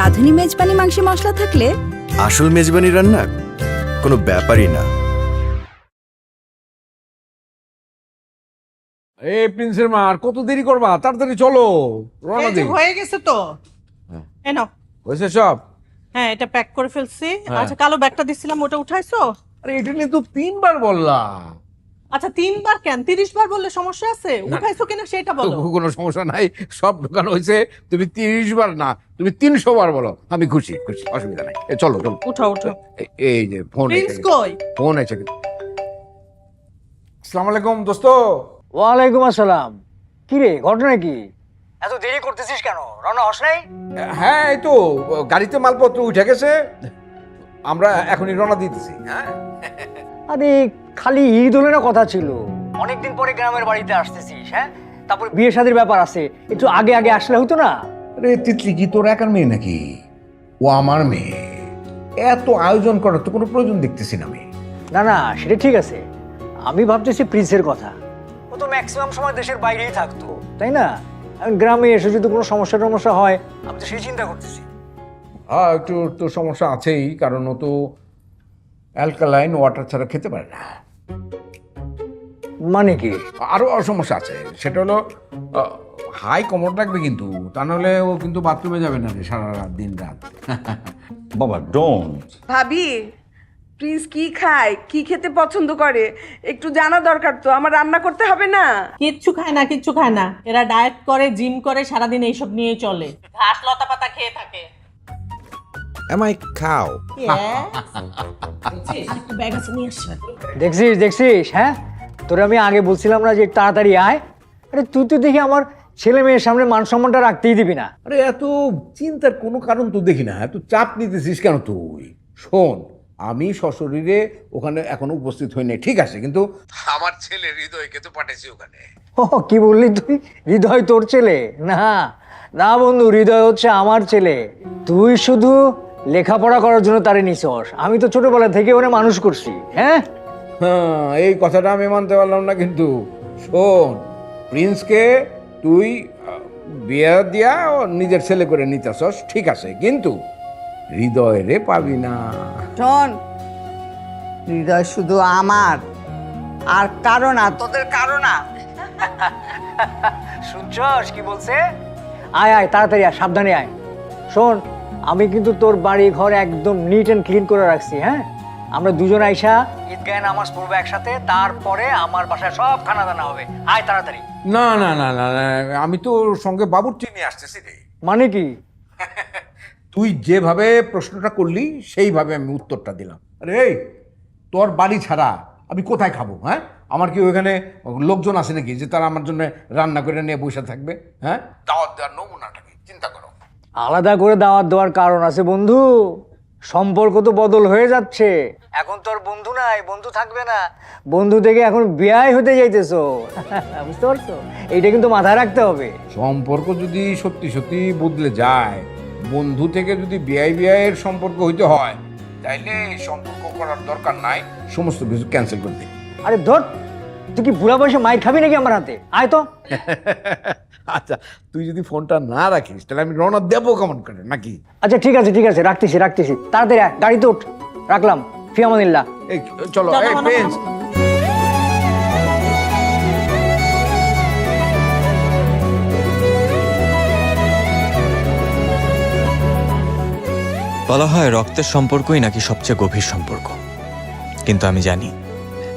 রাঁধুনি মেজবানি মাংসে মশলা থাকলে আসল মেজবানি রান্না কোনো ব্যাপারই না। এই প্রিন্সের মা আর কত দেরি করবা? তাড়াতাড়ি চলো, রওনা এই যে দিই। হয়ে গেছে তো। এই নাও। হয়েছে সব? হ্যাঁ, এটা প্যাক করে ফেলছি। হ্যাঁ। আচ্ছা, কালো ব্যাগটা দিছিলাম, ওটা উঠাইছো? আরে এটা নিয়ে তো 3 বার বললা। আচ্ছা, 3 বার কেন? 30 বার বললে সমস্যা আছে? উঠাইছো কিনা সেটা বলো। তো কোনো সমস্যা নাই, সব ঢোকানো হয়েছে। তুমি 30 বার না, তুমি 300 বার বলো, আমি খুশি খুশি, অসুবিধা নাই। চলো চলো, উঠো উঠো। এই যে ফোন প্রিন্স কই? ফোন আছে। আসসালামু আলাইকুম দোস্ত। ওয়ালাইকুম আসসালাম। কি রে, ঘটনা কি? এত দেরি করতেছিস কেন? রওনা হস নাই? হ্যাঁ, এই তো গাড়িতে মালপত্র উঠে গেছে, আমরা এখনই রওনা দিতেছি। হ্যাঁ, আরে খালি ঈদ হলে না কথা ছিল, অনেকদিন পরে গ্রামের বাড়িতে আসতেছিস। হ্যাঁ, তারপর বিয়ে শাদীর ব্যাপার আছে, একটু আগে আগে আসলে হতো না? আরে তিতলি কি তোর একার মেয়ে নাকি? ও আমার মেয়ে, এত আয়োজন করার তো কোনো প্রয়োজন দেখতেছি না আমি। না না, সেটা ঠিক আছে। আমি ভাবতেছি প্রিন্সের কথা। ও তো ম্যাক্সিমাম সময় দেশের বাইরেই থাকতো, তাই না? এখন গ্রামে এসে যদি কোনো সমস্যা হয়, আমি তো সেই চিন্তা করতেছি। হ্যাঁ, একটু তো সমস্যা আছেই, কারণ ও তো অ্যালকালাইন ওয়াটার ছাড়া খেতে পারে না। মানে কি? আরও সমস্যা আছে, সেটা হলো হাই কমর রাখবে কিন্তু, তা নাহলে ও কিন্তু বাথরুমে যাবে না রে সারা রাত দিন রাত। বাবা ডোন্ট। ভাবি, প্রিন্স কি খায়, কি খেতে পছন্দ করে একটু জানা দরকার তো। আমার রান্না করতে হবে না? কিচ্ছু খায় না, কিচ্ছু খায় না। এরা ডায়েট করে, জিম করে, সারাদিন এইসব নিয়েই চলে। ঘাস লতা পাতা খেয়ে থাকে। Am I cow? একটু ব্যাগ আছে, নিয়ে আসো। দেখছিস? হ্যাঁ, তোরে আমি আগে বলছিলাম না যে তাড়াতাড়ি আয়? আরে তুই তো দেখি আমার ছেলে মেয়ের সামনে মান সম্মানটা রাখতেই দিবি না। আরে এত চিন্তার কোনো কারণ তো দেখি না, এত চাপ নিতেছিস কেন তুই? শোন, আমি সশরীরে ওখানে এখনো উপস্থিত হই নাই, ঠিক আছে, কিন্তু আমার ছেলে হৃদয়কে তো পাঠাইছি ওখানে। ও কি বললি তুই? হৃদয় তোর ছেলে? না না বন্ধু, হৃদয় হচ্ছে আমার ছেলে। তুই শুধু লেখাপড়া করার জন্য তারে নিছস, আমি তো ছোটবেলা থেকে ওরে মানুষ করছি। হ্যাঁ হ্যাঁ, এই কথাটা আমি মানতে পারলাম না, কিন্তু শোন, প্রিন্সকে তুই বিয়ে দিয়া ও নিজের ছেলে করে নিতেছস, ঠিক আছে, কিন্তু হৃদয় রে পাবি না। শোন, হৃদয় শুধু আমার, আর কারো না, তোদের কারো না। শুনছস কি বলছে? আয় আয়, তাড়াতাড়ি আয়, সাবধানে আয়। শোন, আমি কিন্তু তোর বাড়ি ঘর একদম নিট অ্যান্ড ক্লিন করে রাখছি। হ্যাঁ, আমরা দুজন আইসা ঈদগাহে নামাজ পড়বো একসাথে, তারপরে আমার বাসায় সব খানা দানা হবে। আয় তাড়াতাড়ি। না না না না না, আমি তো সঙ্গে বাবুর্চি নিয়ে আসতেছি রে। মানে কি? তুই যেভাবে প্রশ্নটা করলি সেইভাবে আমি উত্তরটা দিলাম। আরে এই, তোর বাড়ি ছাড়া আমি কোথায় খাবো? হ্যাঁ, আমার কি ওইখানে লোকজন আছে নাকি যে তারা আমার জন্য রান্না করে নিয়ে বসে থাকবে? হ্যাঁ, দাওয়াত দেওয়ার নমুনাটা কি চিন্তা করো। আলাদা করে দাওয়াত দেওয়ার কারণ আছে বন্ধু, সম্পর্ক তো বদল হয়ে যাচ্ছে। এখন তোর বন্ধু নাই, বন্ধু থাকবে না, বন্ধু থেকে এখন বিয়াই হতে যাইতেছো। বুঝতে পারছো? এইটা কিন্তু মাথায় রাখতে হবে। সম্পর্ক যদি সত্যি সত্যি বদলে যায়, বন্ধু থেকে যদি বিয়ের সম্পর্ক হইতে হয়, তাইলে সম্পর্ক করার দরকার নাই, সমস্ত কিছু ক্যান্সেল করে দিই। আরে ধর, তুই কি বুড়া বয়সে মাইর খাবি নাকি আমার হাতে? আয় তো। আচ্ছা, তুই যদি ফোনটা না রাখিস তাহলে আমি রওনা দেবো কেমন করে নাকি? আচ্ছা ঠিক আছে, রাখতেছি। তাড়াতাড়ি আয়, গাড়িতে উঠ। রাখলাম, ফিয়ামানিল্লাহ। এই চলো, এই প্রিন্স। বলা হয় রক্তের সম্পর্কই নাকি সবচেয়ে গভীর সম্পর্ক, কিন্তু আমি জানি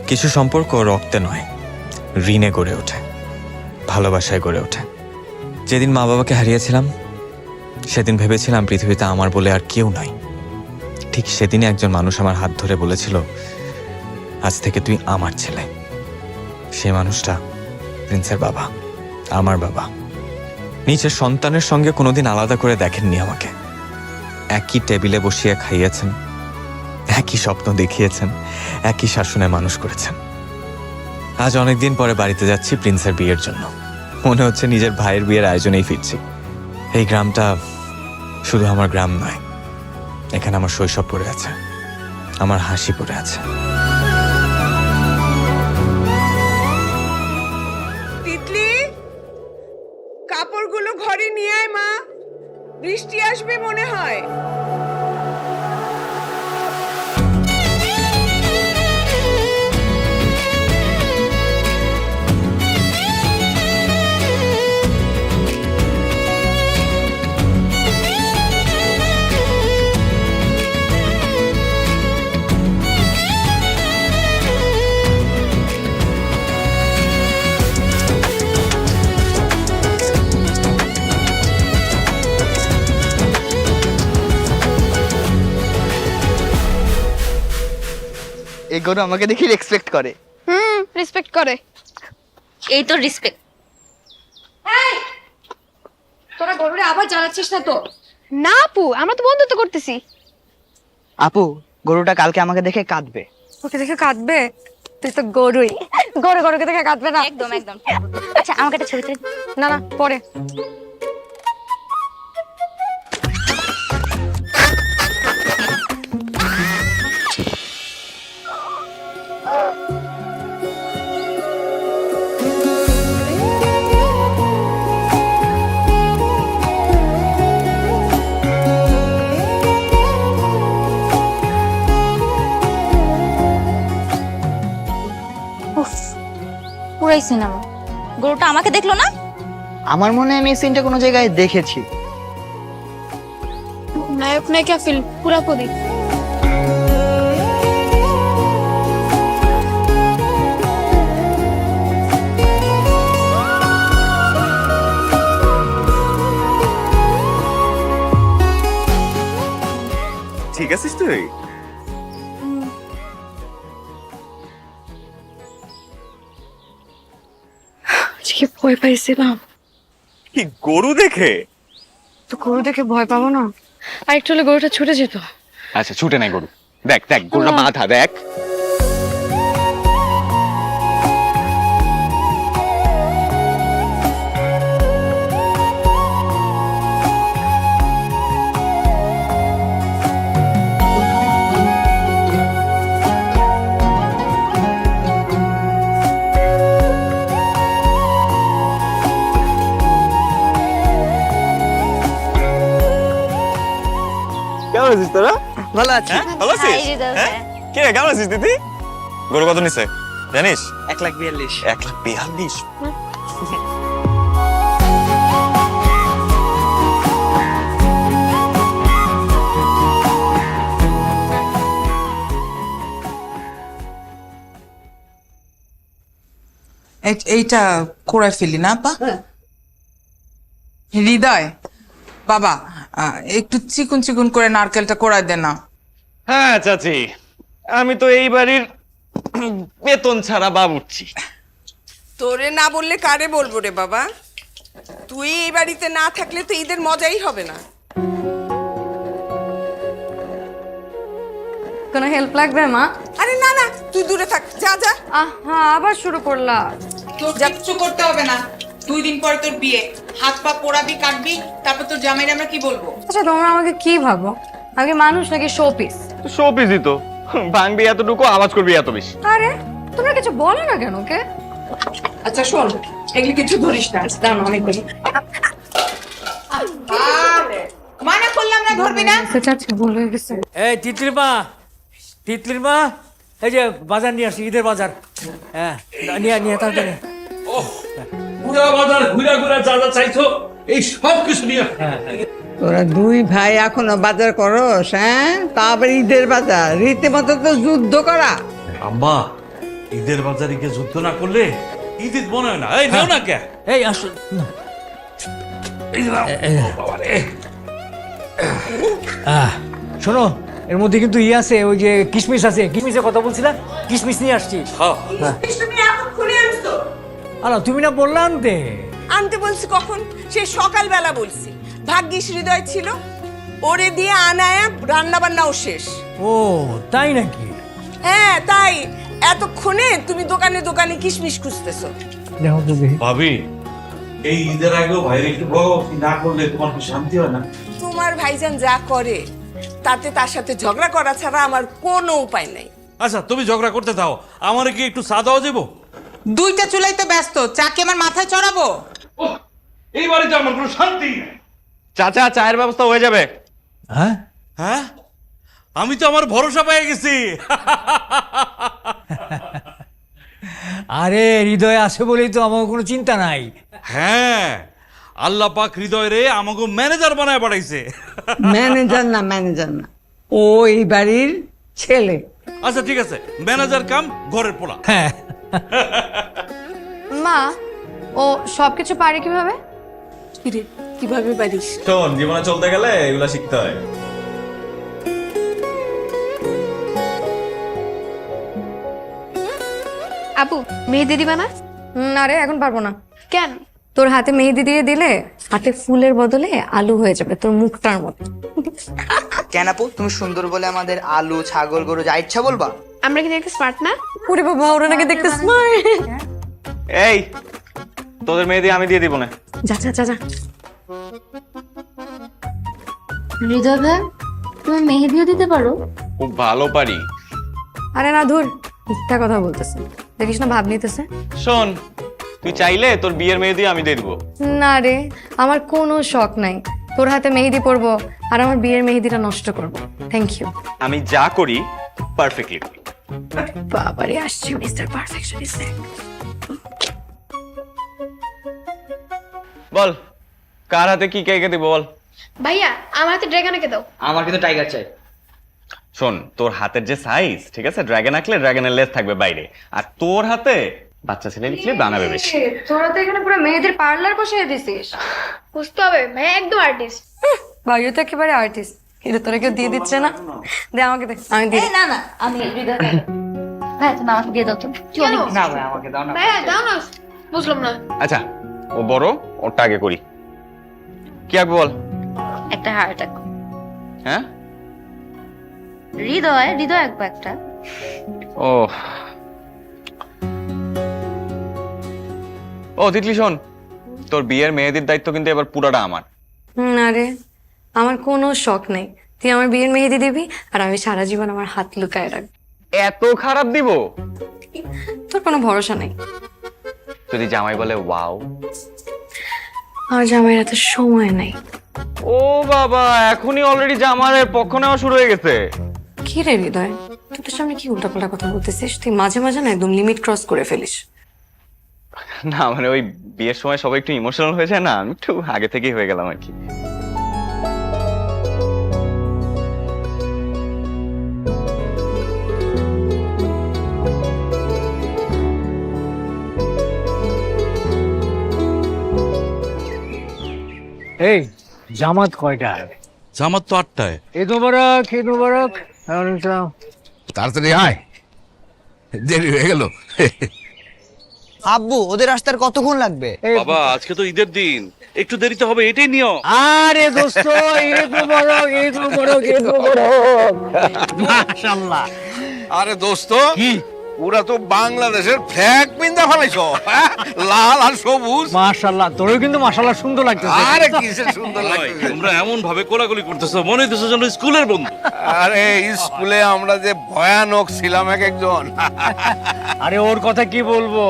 কিছু সম্পর্ক রক্তে নয়, ঋণে গড়ে ওঠে, ভালোবাসায় গড়ে ওঠে। যেদিন মা বাবাকে হারিয়েছিলাম সেদিন ভেবেছিলাম পৃথিবীতে আমার বলে আর কেউ নাই। ঠিক সেদিনই একজন মানুষ আমার হাত ধরে বলেছিল, আজ থেকে তুই আমার ছেলে। সেই মানুষটা প্রিন্সের বাবা, আমার বাবা। নিজের সন্তানের সঙ্গে কোনোদিন আলাদা করে দেখেননি আমাকে। একই টেবিলে বসিয়ে খাইয়েছেন, একই স্বপ্ন দেখিয়েছেন, একই শাসনে মানুষ করেছেন। আজ অনেকদিন পরে বাড়িতে যাচ্ছি প্রিন্সের বিয়ের জন্য। মনে হচ্ছে নিজের ভাইয়ের বিয়ের আয়োজনেই ফিরছি। এই গ্রামটা শুধু আমার গ্রাম নয়, এখানে আমার শৈশব পড়ে আছে, আমার হাসি পড়ে আছে। তিতলি, কাপড়গুলো ঘরে নিয়ে আয় মা। বৃষ্টি আসবে মনে হয়। এই গরু আমাকে দেখি রেসপেক্ট করে। রেসপেক্ট করে। এই তো রেসপেক্ট। তোরা গরুরে আবার জ্বালাচ্ছিস না তো? না আপু, আমরা তো বন্ধুত্ব করতেছি। আপু, গরুটা কালকে আমাকে দেখে কাঁদবে। ওকে দেখে কাঁদবে? তুই তো গরুই। গরুকে দেখে কাঁদবে না? একদম একদম। আচ্ছা আমাকে একটা ছবি তুলে। না না, পরে। পুরাই সিনেমা। গরুটা আমাকে দেখলো না? আমার মনে হয় আমি এই সিনটা কোনো জায়গায় দেখেছি। নায়ক নায়িকা ফিল্ম পুরাপুরি। ঠিক আছিস তুই? আজকে ভয় পাইছিলাম। কি গরু দেখে? তো গরু দেখে ভয় পাবো না? আর একটু হলে গরুটা ছুটে যেত। আচ্ছা ছুটে নাই গরু। দেখ দেখ গরুটা মাথা দেখ। কেমন আছিস তোরা? ভালো আছি। ভালো আছিস? কে কেমন আছিস দিদি? গরু কত নিছে জানিস? 1,42,000। 1,42,000। এইটা করে ফেলি না আপা? হৃদয় বাবা, একটু চিকুন চিকুন করে নারকেলটা কোড়ায় দে না। হ্যাঁ চাচি, আমি তো এই বাড়ির বেতন ছাড়া বাবুর্চি। তোরে না বললে কারে বলবো রে বাবা? তুই এই বাড়িতে না থাকলে তো ঈদের মজাই হবে না। কোনো হেল্প লাগবে মা? আরে না না, তুই দূরে থাক, যা যা। হ্যাঁ, আবার শুরু করলা। তোর কিচ্ছু করতে হবে না। 2 দিন পরে তোর বিয়ে, হাত পা পোড়াবি কাটবি, তারপর তোর জামাইরে আমরা কি বলবো? আচ্ছা তোমরা আমাকে কি ভাবো? আগে মানুষ নাকি শোপিস? শোপিসই তো, ভাঙবি এতটুকু, আওয়াজ করবি এত বেশি। আরে তোমরা কিছু বলো না কেন কে? আচ্ছা শোন, এগুলি কিছু ধরিস না। দাঁড়ানো অনেক বেশি। মানা করলাম না, ধরবি না। চাচি ভুলে গেছে। এই তিতলির মা, এই যে বাজার নিয়ে আসি, ঈদের বাজার। হ্যাঁ নিয়ে তাড়াতাড়ি। পুরা বাজার ঘুরা ঘুরা যা যা চাইছো এই সব কিছু নিয়ে। তোরা 2 ভাই এখনো বাজার করস? হ্যাঁ, তা আবার ঈদের বাজার, রীতিমতো তো যুদ্ধ করা। আম্মা, ঈদের বাজারে গিয়ে যুদ্ধ না করলে ঈদ মনে হয় না। এই নাও না কে? এই আসুন। শোনো, এর মধ্যে কিন্তু আছে, ওই যে কিশমিশ আছে। কিশমিশের কথা বলছিলাম, কিশমিশ নিয়ে আসছি। তুমি এতক্ষণে আনছো? আলা তুমি না বললে আনতে? আনতে বলছি কখন? সেই সকালবেলা বলছি। ভাগ্যিস হৃদয় ছিল, ওরে দিয়ে আনায় রান্না বান্নাও শেষ। ও তাই নাকি? হ্যাঁ তাই। এতক্ষণে তুমি দোকানে দোকানে কিশমিশ খুঁজতেছো। দেখো তো দেখি। ভাবি, এই ঈদের আগেও ভাইয়ের একটু বকাবকি না করলে তোমার কি শান্তি হয় না? তোমার ভাইজান যা করে তাতে তার সাথে ঝগড়া করা ছাড়া আমার কোনো উপায় নাই। আচ্ছা তুমি ঝগড়া করতে দাও, আমার কি একটু চা দেওয়া যাবো? 2টা চুলাই তো ব্যস্ত, চা কি আমার মাথায় চড়াবো? এই বাড়িতে আমার কোনো শান্তি নেই। চাচা চায়ের ব্যবস্থা হয়ে যাবে। হ্যাঁ হ্যাঁ, আমি তো আমার ভরসা পেয়ে গেছি। আরে হৃদয় আছে বলেই তো আমার কোনো চিন্তা নাই। হ্যাঁ, আল্লাহ পাক হৃদয় রে আমাকে ম্যানেজার বানায় পাঠাইছে। ম্যানেজার না, ও এই বাড়ির ছেলে। আচ্ছা ঠিক আছে, ম্যানেজার কাম ঘরের পোলা। হ্যাঁ মা, ও সবকিছু পারে কিভাবে? কিরে কিভাবে পারিস? শোন, জীবনে চলতে গেলে এগুলো শিখতে হয়। আপু, মেহেদি দিবা না? না রে, এখন পারবো না। কেন? তোর হাতে মেহেদি দিয়ে দিলে হাতে ফুলের বদলে আলু হয়ে যাবে, তোর মুখটার মতো। কেন আপু, তুমি সুন্দর বলে আমাদের আলু, ছাগল, গরু যা ইচ্ছা বলবা? আমরা কি দেখতে স্মার্ট না? ওরে বাবা, ওরা নাকি দেখতে স্মার্ট। এই, তোদের মেহেদি আমি দিয়ে দিব না। যা যা যা যা। হৃদয় ভাই, তুমি মেহেদিও দিতে পারো? খুব ভালো পারি। আরে না, ধুর, মিথ্যা কথা বলতেছে। দেখিস না, ভাব নিতেছে। শোন, তুই চাইলে তোর বিয়ের মেহেদি আমি দিয়ে দিব। না রে, আমার কোনো শখ নাই তোর হাতে মেহেদি পরবো আর আমার বিয়ের মেহেদিটা নষ্ট করবো। Thank you. আমি যা করি পারফেক্টলি করি। বাবারে, আসছে মিস্টার পারফেকশনিস্ট। বল, কার হাতে কি কে দিব বল। ভাইয়া, আমার হাতে ড্রাগন এঁকে দাও। আমার কিন্তু টাইগার চাই। শোন, তোর হাতের যে সাইজ, ঠিক আছে, ড্রাগন আঁকলে ড্রাগনের লেজ থাকবে বাইরে, আর তোর হাতে বাচ্চা ছেলে লিখলে বানাবে বেশি। তোরা তো এখানে পুরো মেয়েদের পার্লার বসিয়ে দিছিস। বুঝতে হবে, ভাইয়া একদম আর্টিস্ট। ভাইয়া তো একেবারে আর্টিস্ট। কিন্তু তোরা কেউ দিয়ে দিচ্ছে না। দে আমাকে, দে, আমি দিই। না না, আমি হৃদয় ভাই। ভাই তুমি আমাকে দিয়ে দাও তো। না ভাই, আমাকে দাও না। ভাইয়া দাও না, বুঝলাম না। আচ্ছা, ও বড়, ওরটা আগে করি। কি আঁকবো বল? একটা হার্ট আঁকো। হ্যাঁ, হৃদয় হৃদয় আঁকবো একটা। ও ও তিতলি, শোন, তোর বিয়ের মেহেদির দায়িত্ব কিন্তু এবার পুরোটা আমার। না রে, আমার কোনো শখ নেই। তুই আমার বিয়ের মেহেদি দিবি আর আমি সারা জীবন আমার হাত লুকায় রাখবো। এত খারাপ দিব? তোর কোনো ভরসা নেই। যদি জামাই বলে ওয়াও? আর জামাইয়ের এত সময় নেই। ও বাবা, এখনই অলরেডি জামাইয়ের পক্ষ নেওয়া শুরু হয়ে গেছে। কি রে হৃদয়, তোর সামনে কি উল্টাপাল্টা কথা বলতেছিস? তুই মাঝে মাঝে না একদম লিমিট ক্রস করে ফেলিস। না মানে ওই বিয়ের সময় সবাই একটু ইমোশনাল হয়ে যায় না, আমি একটু আগে থেকেই হয়ে গেলাম আর কি। এই জামাত কয়টা? জামাত তো 8টায়। ঈদ মোবারক, ঈদ মোবারক। তাড়াতাড়ি আয়, দেরি হয়ে গেল। আব্বু, ওদের আসতে আর কতক্ষণ লাগবে? বাবা, আজকে তো ঈদের দিন, একটু দেরিতে হবে, এটাই নিয়ম। আরে দোস্ত, ঈদ মোবারক, ঈদ মোবারক, ঈদ মোবারক। মাশাআল্লাহ। আরে দোস্ত, কি পুরা তো বাংলাদেশের ফ্ল্যাগ পিন্দা ফেলাইছো, লাল আর সবুজ। মাশাআল্লাহ, তোরও কিন্তু মাশাআল্লাহ সুন্দর লাগতেছে। আরে কিসের সুন্দর লাগছে। তোমরা এমন ভাবে কোলাকুলি করতেছো, মনে হইতেছে যেন স্কুলের বন্ধু। আরে স্কুলে আমরা যে ভয়ানক ছিলাম এক একজন। আরে ওর কথা কি বলবো,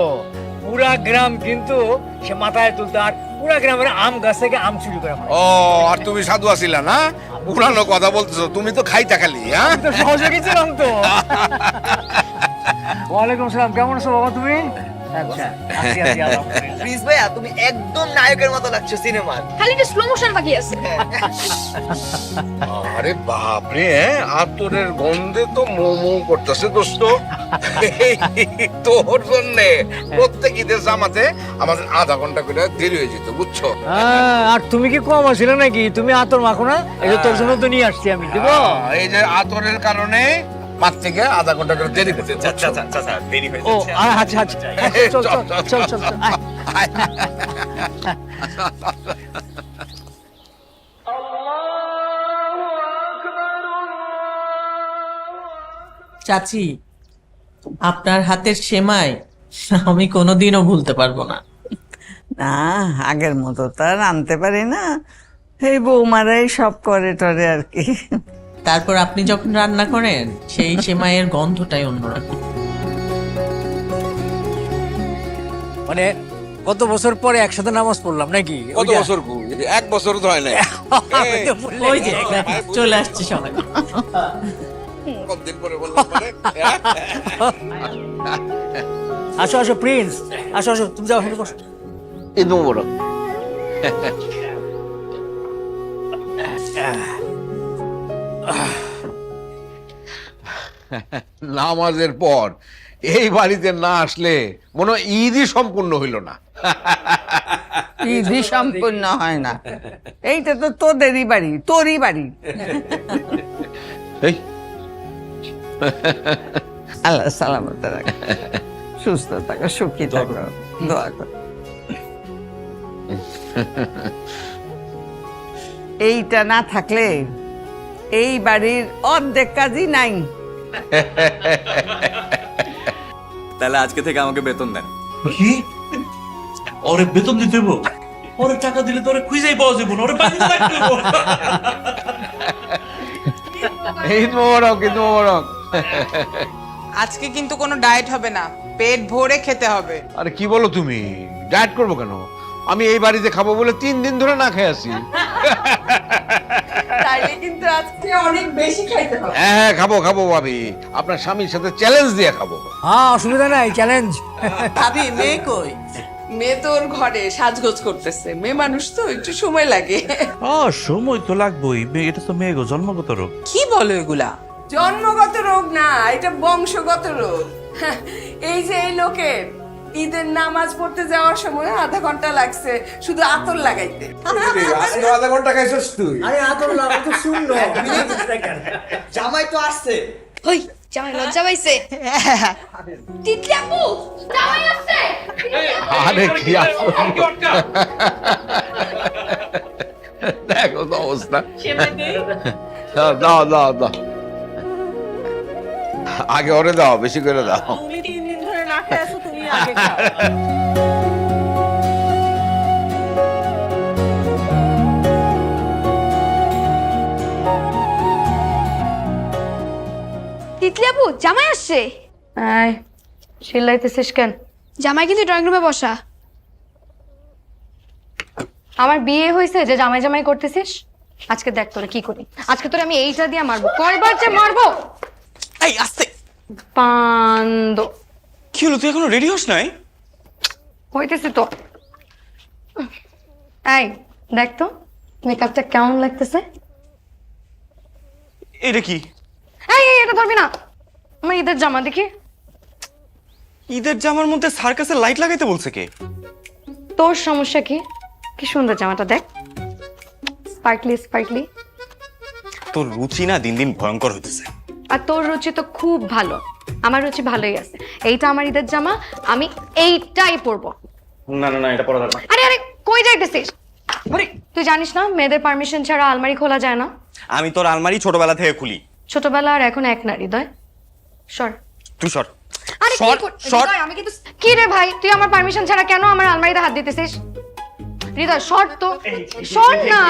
পুরা গ্রাম কিন্তু সে মাথায় তুলতো আর পুরা গ্রামের আম গাছ থেকে আম চুরি করে খায়। ও, আর তুমি সাধু আছিলা না? পুরানো কথা বলতেছো, তুমি তো খাইতা খালি। হ্যাঁ, তো সহযোগী ছিলাম তো। ওয়ালাইকুম সালাম, কেমন আছো বাবা তুমি? আচ্ছা, আছি আছি আলহামদুলিল্লাহ। প্লিজ ভাইয়া, তুমি একদম নায়কের মতো লাগছো সিনেমার। খালি একটু স্লো মোশন বাকি আছে। আরে বাপরে, আতরের গন্ধে তো মোমো করতেছে দোস্ত। তোর জন্য প্রত্যেক ঈদের জামাতে আমাদের আধা ঘন্টা করে দেরি হয়ে যেত, বুঝছো? আর তুমি কি কম আছিলে নাকি? তুমি আতর মাখো না, এই যে তোর জন্য তো নিয়ে আসছি আমি, দেবো? এই যে আতরের কারণে মাঠ থেকে আধা ঘন্টা করে দেরি হয়েছে। দেরি হয়ে ও আচ্ছা আচ্ছা, চল চল চল চল চল, আয়। চাচি, আপনার হাতের সেমাই আমি কোনোদিনও ভুলতে পারবো না। না, আগের মতো তো আর আনতে পারি না। এই বৌমারাই সব করে টরে আর কি। তারপর আপনি যখন রান্না করেন সেই সেমাইয়ের গন্ধটাই অন্যরকম। মানে কত বছর পরে একসাথে নামাজ পড়লাম নাকি? কত বছর 1 বছর তো হয় না ওই যে চলে আসছে সবাই। কতদিন পরে বললাম মানে আসো আসো প্রিন্স, আসো আসো, তুমি যাও হেঁটে বসো। ঈদ মোবারক। নামাজের পর এই বাড়িতে না আসলে মনে হয় ঈদই সম্পূর্ণ হইল না। ঈদই সম্পূর্ণ হয় না। এইটা তো তোদেরই বাড়ি, তোরই বাড়ি। এই আল্লাহ সালামত রাখ, সুস্থ থাকো, সুখী থাকো, দোয়া কর। এইটা না থাকলে এই বাড়ির অর্ধেক কাজই নাই। তাহলে আজকে থেকে আমাকে বেতন দেন। কি ওরে বেতন দিতে দেবো? ওরে টাকা দিলে তো ওরে খুঁজেই পাওয়া যাবে না, ওরে বাড়িতে রাখতে হবে। ঈদ মোবারক, ঈদ মোবারক। আজকে কিন্তু কোনো ডায়েট হবে না, পেট ভরে খেতে হবে। আরে কি বলো তুমি? ডায়েট করবো কেন? আমি এই বাড়িতে খাবো বলে 3 দিন ধরে না খেয়ে আছি। তাইলে কিন্তু আজকে অনেক বেশি খাইতে হবে। হ্যাঁ হ্যাঁ, খাবো খাবো ভাবি, আপনার স্বামীর সাথে চ্যালেঞ্জ দিয়ে খাবো। হ্যাঁ, অসুবিধা নাই, চ্যালেঞ্জ। ভাবি মেয়ে কই? মেয়ে তোর ঘরে সাজগোজ করতেছে, মেয়ে মানুষ তো একটু সময় লাগে। সময় তো লাগবেই, এটা তো মেয়ে গো, জন্মগত রোগ। কি বলো এগুলা? জন্মগত রোগ না, এটা বংশগত রোগ। এই যে এই লোকের ঈদের নামাজ পড়তে যাওয়ার সময় আধা ঘন্টা লাগছে শুধু আতর লাগাইতে। আজকে আধা ঘন্টা খাইছিস তুই? আরে আতর লাগা তো শুনলো, জামাই তো আসছে। ওই জামাই লজ্জা পাইছে। তিতলি আপু, জামাই আসছে। আরে কি দেখো তো অবস্থা। দাও দাও দাও, আগে ওরে দাও, বেশি করে দাও। তুমি 3 দিন ধরে না খেয়ে আছো, তুমি আগে খাও। তিতলি আপু, জামাই আসছে। আয়, চিল্লাইতেছিস কেন? জামাই কিন্তু ড্রয়িং রুমে বসা। আমার বিয়ে হয়েছে যে জামাই জামাই করতেছিস? আজকে দেখ তোরে কি করি। আজকে তোরে আমি এইটা দিয়ে মারবো, কয়বার যে মারবো। এই আস্তে। পান্দ কি হলো, তুই এখনো রেডি হস নাই? হইতেছে তো। এই দেখ তো মেকআপটা কেমন লাগতেছে। এটা কি? এই এই, এটা ধরবি না, আমার ঈদের জামা দেখি। ঈদের জামার মধ্যে সার্কাসের লাইট লাগাইতে বলছে কে? তোর সমস্যা কি? কি সুন্দর জামাটা দেখ, স্পার্কলি স্পার্কলি। তোর রুচি না দিন দিন ভয়ঙ্কর হইতেছে। আর তোর রুচি তো খুব ভালো, আমার রুচি ভালোই আছে। এইটা আমার ঈদের জামা, আমি এইটাই পরবো। না না না, এটা পরা যাবে না। আরে আরে, কই যাইতেছিস? তুই জানিস না মেয়েদের পারমিশন ছাড়া আলমারি খোলা যায় না? আমি তোর আলমারি ছোটবেলা থেকে খুলি। ছোটবেলা আর এখন এক না হৃদয়। সর তুই সর। আরে সর, সর। হৃদয়, আমি কিন্তু কি রে ভাই, তুই আমার পারমিশন ছাড়া কেন আমার আলমারিতে হাত দিতেছিস? হৃদয় সর তো, সর না।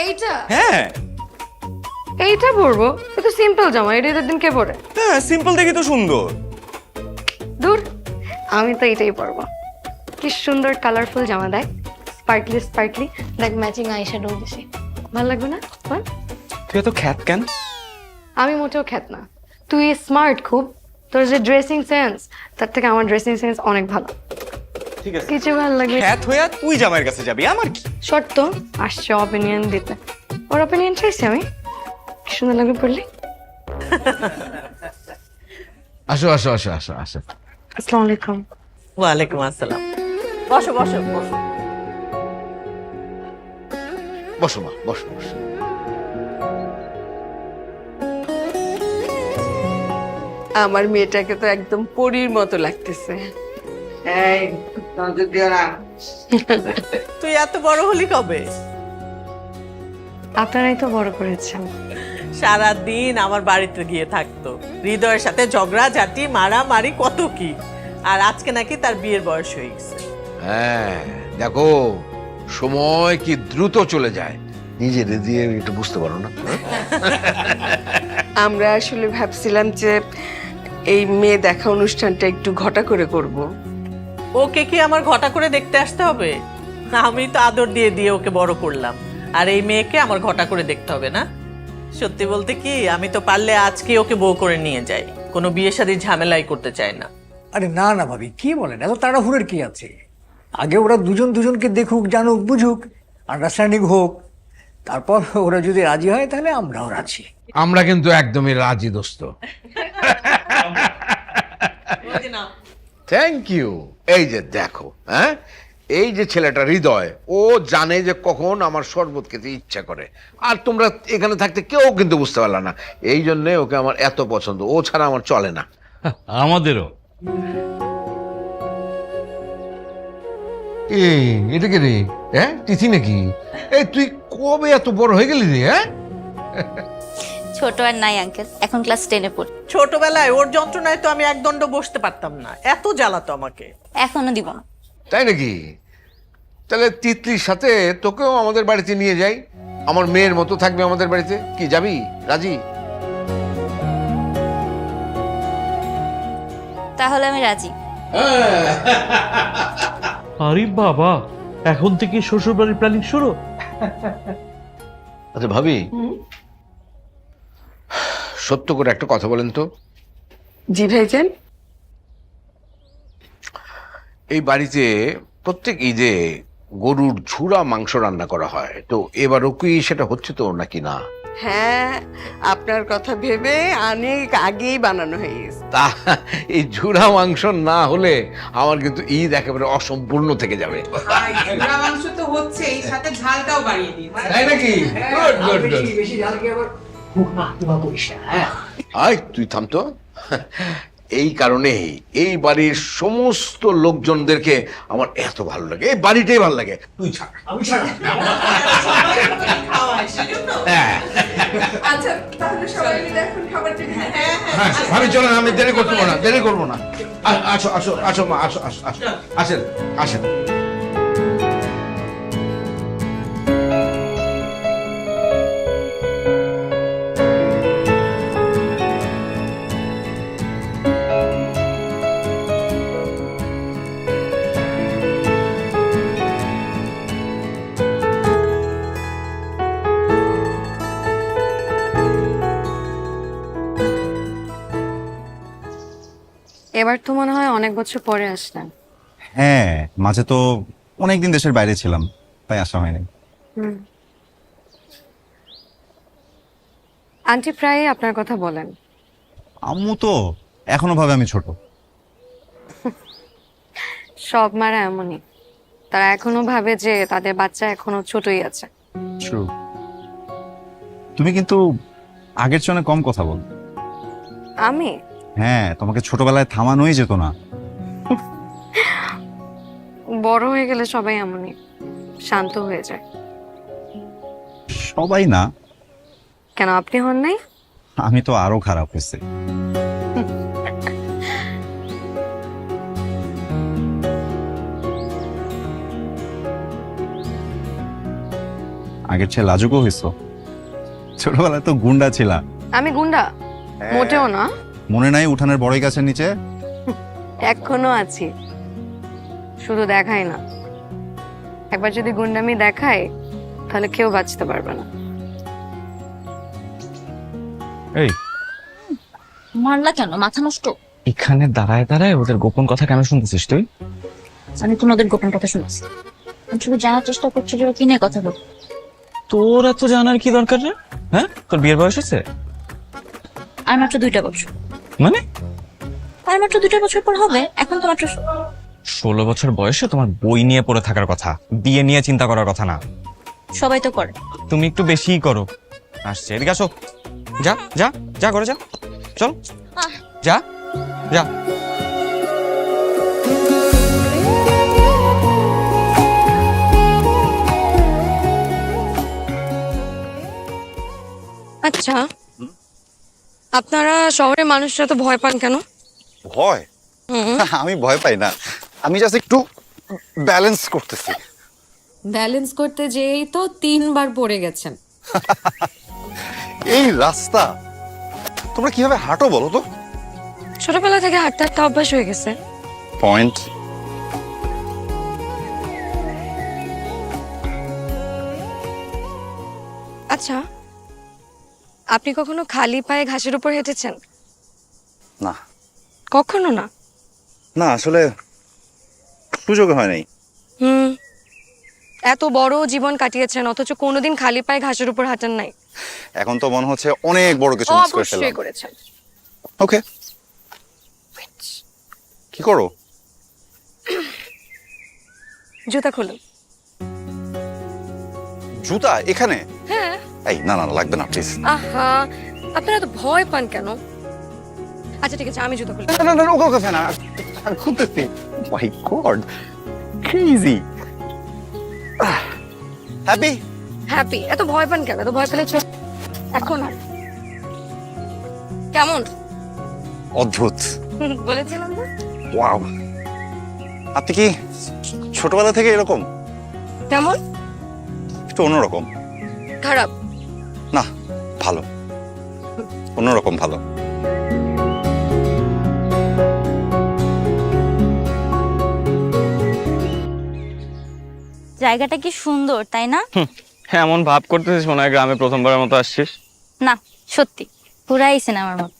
এইটা? হ্যাঁ এইটা পরবো, কিন্তু সিম্পল জামা, এটা ঈদের দিন কে পরে? হ্যাঁ, সিম্পল দেখি তো সুন্দর। দূর, আমি তো এটাই পরবো। কি সুন্দর কালারফুল জামা, দেখ স্পার্কলি স্পার্কলি, দেখ ম্যাচিং আইশ্যাডো দিছি, ভালো লাগবে না বল? তুই এত খ্যাত কেন? আমি মোটেও খ্যাত না, তুই স্মার্ট খুব। তোর যে ড্রেসিং সেন্স, তার থেকে আমার ড্রেসিং সেন্স অনেক ভালো। ঠিক আছে, কিছু ভালো লাগবে। খ্যাত হইয়া তুই জামাইয়ের কাছে যাবি, আমার কি? শর্ত আসছে অপিনিয়ন দিতে, ওর অপিনিয়ন চাইছি আমি। কি সুন্দর লাগবে পড়লি। আসো আসো আসো আসো আসো। আসসালামু আলাইকুম। ওয়ালাইকুম আসসালাম। বসো বসো বসো। বসো মা, বসো বসো। আমার মেয়েটাকে তো একদম পরীর মতো লাগতেছে। এই নজর দিও না। তুই এত বড় হলি কবে? আপনারাই তো বড় করেছেন। সারাদিন আমার বাড়িতে গিয়ে থাকতো, হৃদয়ের সাথে ঝগড়া ঝাঁটি মারামারি কত কি। আর আজকে নাকি তার বিয়ের বয়স হয়ে গেছে। হ্যাঁ দেখো, সময় কি দ্রুত চলে যায়, নিজের দিয়ে একটু বুঝতে পারো না। আমরা আসলে ভাবছিলাম যে এই মেয়ে দেখা অনুষ্ঠানটা একটু ঘটা করে করব, ওকে কি আমার ঘটা করে দেখতে আসতে হবে? আমি তো আদর দিয়ে দিয়ে ওকে বড় করলাম, আর এই মেয়েকে আমার ঘটা করে দেখতে হবে না? সত্যি বলতে কি, আমি তো পারলে আজকে ওকে বউ করে নিয়ে যাই, কোনো বিয়ে শাদীর ঝামেলাই করতে চাই না। আরে না না ভাবি, কি বলেন, এত তাড়াহুড়োর কি আছে? আগে ওরা দুজন দুজনকে দেখুক, জানুক, বুঝুক, আন্ডারস্ট্যান্ডিং হোক, তারপর ওরা যদি রাজি হয় তাহলে আমরাও রাজি। আমরা কিন্তু একদমই রাজি দোস্ত। Thank you. এই যে দেখো, হ্যাঁ, এই যে ছেলেটা হৃদয়, ও জানে যে কখন আমার শরবত খেতে ইচ্ছা করে, আর তোমরা এখানে থাকতে কেউ কিন্তু বুঝতে পারলা না। এই জন্যে ওকে আমার এত পছন্দ, ও ছাড়া আমার চলে না। আমাদেরও। এই এটা কে রে? হ্যাঁ, তিথি নাকি? এই তুই কবে এত বড় হয়ে গেলি রে? হ্যাঁ, ছোট আর নাই আঙ্কেল, এখন ক্লাস 10-এ পড়ি। ছোটবেলায় ওর যন্ত্রণায় তো আমি একদণ্ড বসতে পারতাম না, এত জ্বালাতো আমাকে। এখনো দিব না। তাই নাকি? তাহলে তিতলির সাথে তোকেও আমাদের বাড়িতে নিয়ে যাই, আমার মেয়ের মতো থাকবে আমাদের বাড়িতে। কি যাবি? রাজি? তাহলে আমি রাজি। আরে বাবা, এখন থেকে শ্বশুর বাড়ির প্ল্যানিং শুরু। আচ্ছা ভাবি, সত্য করে একটা কথা বলেন তো। জি ভাইজান। এই বাড়িতে প্রত্যেক ঈদে গরুর ঝুরা মাংস রান্না করা হয়, তো এবারও কি সেটা হচ্ছে তো নাকি না? হ্যাঁ, আপনার কথা ভেবে অনেক আগেই বানানো হয়ে গেছে। তা এই ঝুরা মাংস না হলে আমার কিন্তু ঈদ একেবারে অসম্পূর্ণ থেকে যাবে। মাংস তো হচ্ছে, এই সাথে ঝালটাও বাড়িয়ে দিন। তাই নাকি? Good good good. বেশি ঝাল কি আবার মুখ মাখতে করিস না, হ্যাঁ? আয় তুই থাম তো। এই কারণেই এই বাড়ির সমস্ত লোকজনদেরকে আমার এত ভালো লাগে, এই বাড়িটাই ভালো লাগে। তুই ছাড়, আমি ছাড়া। হ্যাঁ আচ্ছা, তাহলে সবাই মিলে এখন খাবার টেবিলে। হ্যাঁ, ভাবি চলেন, আমি দেরি করবো না, দেরি করবো না। আসো আসো আসো মা, আসো আসো আসো, আসেন আসেন। এবার তো মনে হয় অনেক বছর পরে আসলেন। হ্যাঁ, মাঝে তো অনেকদিন দেশের বাইরে ছিলাম, তাই আসা হয়নি। আন্টি প্রায়ই আপনার কথা বলেন। আম্মু তো এখনো ভাবে আমি ছোট। সব মারা এমনই, তারা এখনো ভাবে যে তাদের বাচ্চা এখনো ছোটই আছে। ট্রু। তুমি কিন্তু আগের চেয়ে অনেক কম কথা বল। আমি হ্যাঁ, তোমাকে ছোটবেলায় থামানোই যেত না। বড় হয়ে গেলে সবাই এমনই, শান্ত হয়ে যায়। সবাই না। কেন, আপনি হন নাই? আমি তো আরো খারাপ হয়েছে। আগের চেয়ে লাজুকও হইছো। ছোটবেলায় তো গুন্ডা ছিলা। আমি গুন্ডা? মোটেও না। মনে নাই উঠানের বড়ই গাছের নিচে? এখনো আছি, শুধু দেখাই না। একবার যদি গুন্ডামি দেখাই তাহলে কেউ বাঁচতে পারবে না। এই মারলা কেন? মাথা নষ্ট? এখানে দাঁড়ায় দাঁড়ায় ওদের গোপন কথা কেন শুনতেছিস তুই? আমি তো ওদের গোপন কথা শুনছি, আমি শুধু জানার চেষ্টা করছি যে ওরা কি নিয়ে কথা বলছে। তোর এত জানার কি দরকার রে? হ্যাঁ, তোর বিয়ের বয়স হয়েছে? আর মাত্র 2টা বছর। মানে? আর মাত্র 2টা বছর পর হবে, এখন তো মাত্র 16 বছর বয়সে তোমার বই নিয়ে পড়ে থাকার কথা, বিয়ে নিয়ে চিন্তা করার কথা না। সবাই তো করে। তুমি একটু বেশিই করো। আসছে, এদিকে আসো। যা যা যা করে যা, চল যা যা। আচ্ছা, আপনারা শহরের মানুষরা তো ভয় পান কেন? ভয়? আমি ভয় পাই না, আমি জাস্ট একটু ব্যালেন্স করতেছি। ব্যালেন্স করতে যেই তো 3 বার পড়ে গেছেন। এই রাস্তা তোমরা কিভাবে হাঁটো বলো তো? ছোটবেলা থেকে হাঁটতে হাঁটতে অভ্যাস হয়ে গেছে। পয়েন্ট। আচ্ছা, আপনি কখনো খালি পায়ে ঘাসের উপর হেঁটেছেন? না কখনো না? না, আসলে সুযোগ হয় নাই। হুম, এত বড় জীবন কাটিয়েছেন অথচ কোনোদিন খালি পায়ে ঘাসের উপর হাঁটেন নাই। এখন তো মনে হচ্ছে অনেক বড় কিছু মিস করে অবশ্যই ফেললাম। করেছেন। ওকে, কি করো? জুতা খুলুন। জুতা এখানে? হ্যাঁ। এই না না না, লাগবে না প্লিজ। আহা, আপনারা তো ভয় পান কেন? আচ্ছা ঠিক আছে, আমি জুতা খুলি। না না না, ওকে ওকে না, আমি খুলতেছি। মাই গড, ক্রেজি। হ্যাপি? হ্যাপি? এত ভয় পান কেন? এত ভয় পেলে চল। এখন আর কেমন? অদ্ভুত। বলেছিলাম না। ওয়াও, আপনি কি ছোটবেলা থেকে এরকম? কেমন? একটু অন্যরকম। খারাপ? না, ভালো, অন্যরকম ভালো। জায়গাটা কি সুন্দর তাই না? হ্যাঁ, এমন ভাব করতেছিস মনে হয় গ্রামে প্রথমবারের মতো আসছিস। না সত্যি পুরাই সিনেমার মতো।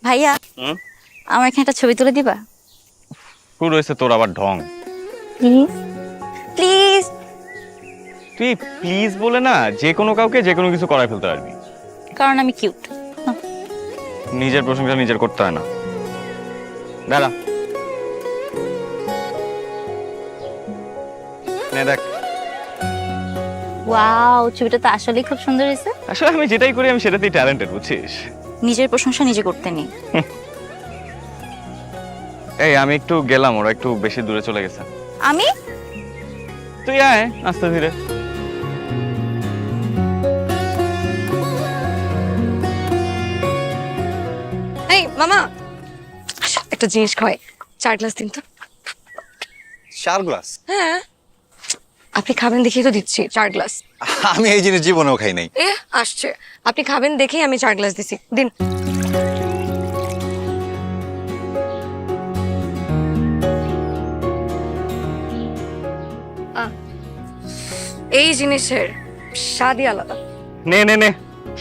ভাইয়া হুম? আমার এখানে একটা ছবি তুলে দিবা শুরু হয়েছে তোর আবার ঢং। Please please. তুই প্লিজ বলে না যে কোনো কাউকে যে কোনো কিছু করায় ফেলতে পারবি, কারণ আমি কিউট। নিজের প্রশংসা নিজের করতে হয় না। দাঁড়া, নে দেখ। ওয়াও, ছবিটা তো আসলেই খুব সুন্দর হয়েছে। আসলে আমি যেটাই করি আমি সেটাতেই ট্যালেন্টেড, বুঝছিস? নিজের প্রশংসা নিজে করতে নেই। এই আমি একটু গেলাম, ওরা একটু বেশি দূরে চলে গেছে। আমি? তুই আয় আস্তে ধীরে। এই মামা, একটা জিনিস খাওয়াই। 4 গ্লাস দিন তো। 4 গ্লাস? হ্যাঁ, আপনি খাবেন দেখেই তো দিচ্ছি 4 গ্লাস। আমি এই জিনিস জীবনেও খাই নাই। আসছে, আপনি খাবেন দেখেই আমি 4 গ্লাস দিছি। দিন। এই জিনিসের স্বাদই আলাদা। নে নে নে,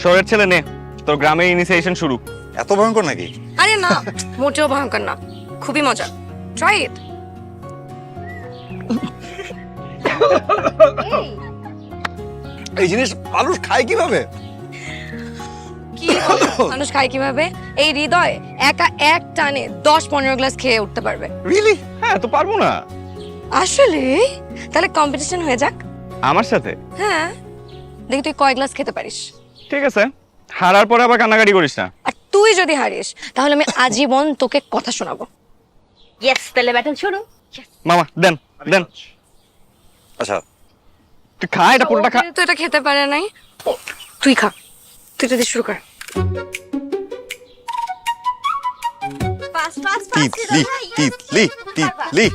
শহরের ছেলে নে, তোর গ্রামে ইনিশিয়েশন শুরু। এত ভয়ঙ্কর নাকি? আরে না, মোটেও ভয়ঙ্কর না, খুবই মজা। Try it. এই জিনিস মানুষ খায় কিভাবে? কি বলো? মানুষ খায় কিভাবে? এই হৃদয় একা এক টানে 10-15 গ্লাস খেয়ে উঠতে পারবে। রিয়েলি? হ্যাঁ, তো পারবো না আসলে? তাহলে কম্পিটিশন হয়ে যাক আমার সাথে। হ্যাঁ, দেখি তুই কয় গ্লাস খেতে পারিস। ঠিক আছে, হারার পরে আবার কান্নাকাটি করিস না। আর তুই যদি হারিস তাহলে আমি আজীবন তোকে কথা শোনাবো। ইয়েস, তাহলে ব্যাটল শুরু। মামা দেন দেন। আচ্ছা, তুই খা, এটা পুরোটা খা। তুই এটা খেতে পারে নাই, তুই খা। তুই যদি শুরু কর। তিতলি তিতলি তিতলি।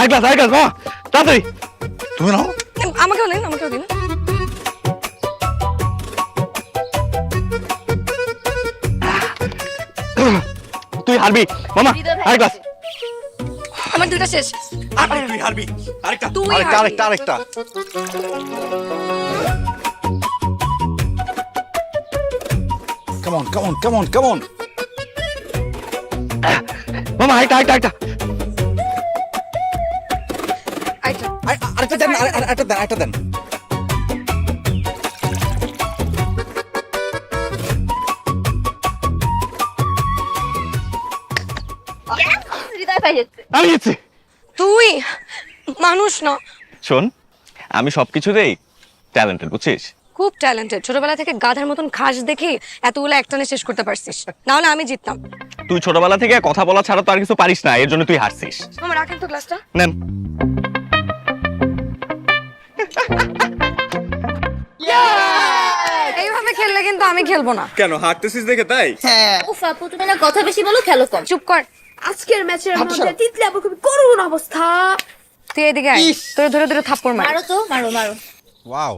এক গ্লাস মামা, তাড়াতাড়ি। তুমি নাও। আমাকেও দিন, আমাকেও দিন। তুই হারবি মামা, এক গ্লাস। আমার দুটো শেষ। তুই হারবি, আরেকটা। তুই আরেকটা হারবি। আরেকটা আরেকটা। কেমন কেমন কেমন কেমন? মামা আরেকটা আরেকটা। আরেকটা দেন, আরেকটা দেন, আরেকটা দেন। হৃদয় পাই যাচ্ছে। আমি জিতছি। তুই মানুষ না। শোন, আমি সবকিছুতেই ট্যালেন্টেড, বুঝছিস? খুব ট্যালেন্টেড। ছোটবেলা থেকে গাধার মতন ঘাস দেখে এতগুলো একটানে শেষ করতে পারছিস, না হলে আমি জিততাম। তুই ছোটবেলা থেকে কথা বলা ছাড়া তো আর কিছু পারিস না, এর জন্য তুই হারছিস। মামা রাখেন তো গ্লাসটা। নেন। এইভাবে খেললে কিন্তু আমি খেলবো না। কেন হারতেছিস দেখে তাই? উফ আপু, তুমি না কথা বেশি বলো, খেলো কম। চুপ কর। আজকের ম্যাচের মধ্যে তিতলি আপুর খুবই করুণ অবস্থা। তুই এদিকে আয়, তোর ধরে ধরে থাপ্পড় মার। মারো তো, মারো মারো। ওয়াও,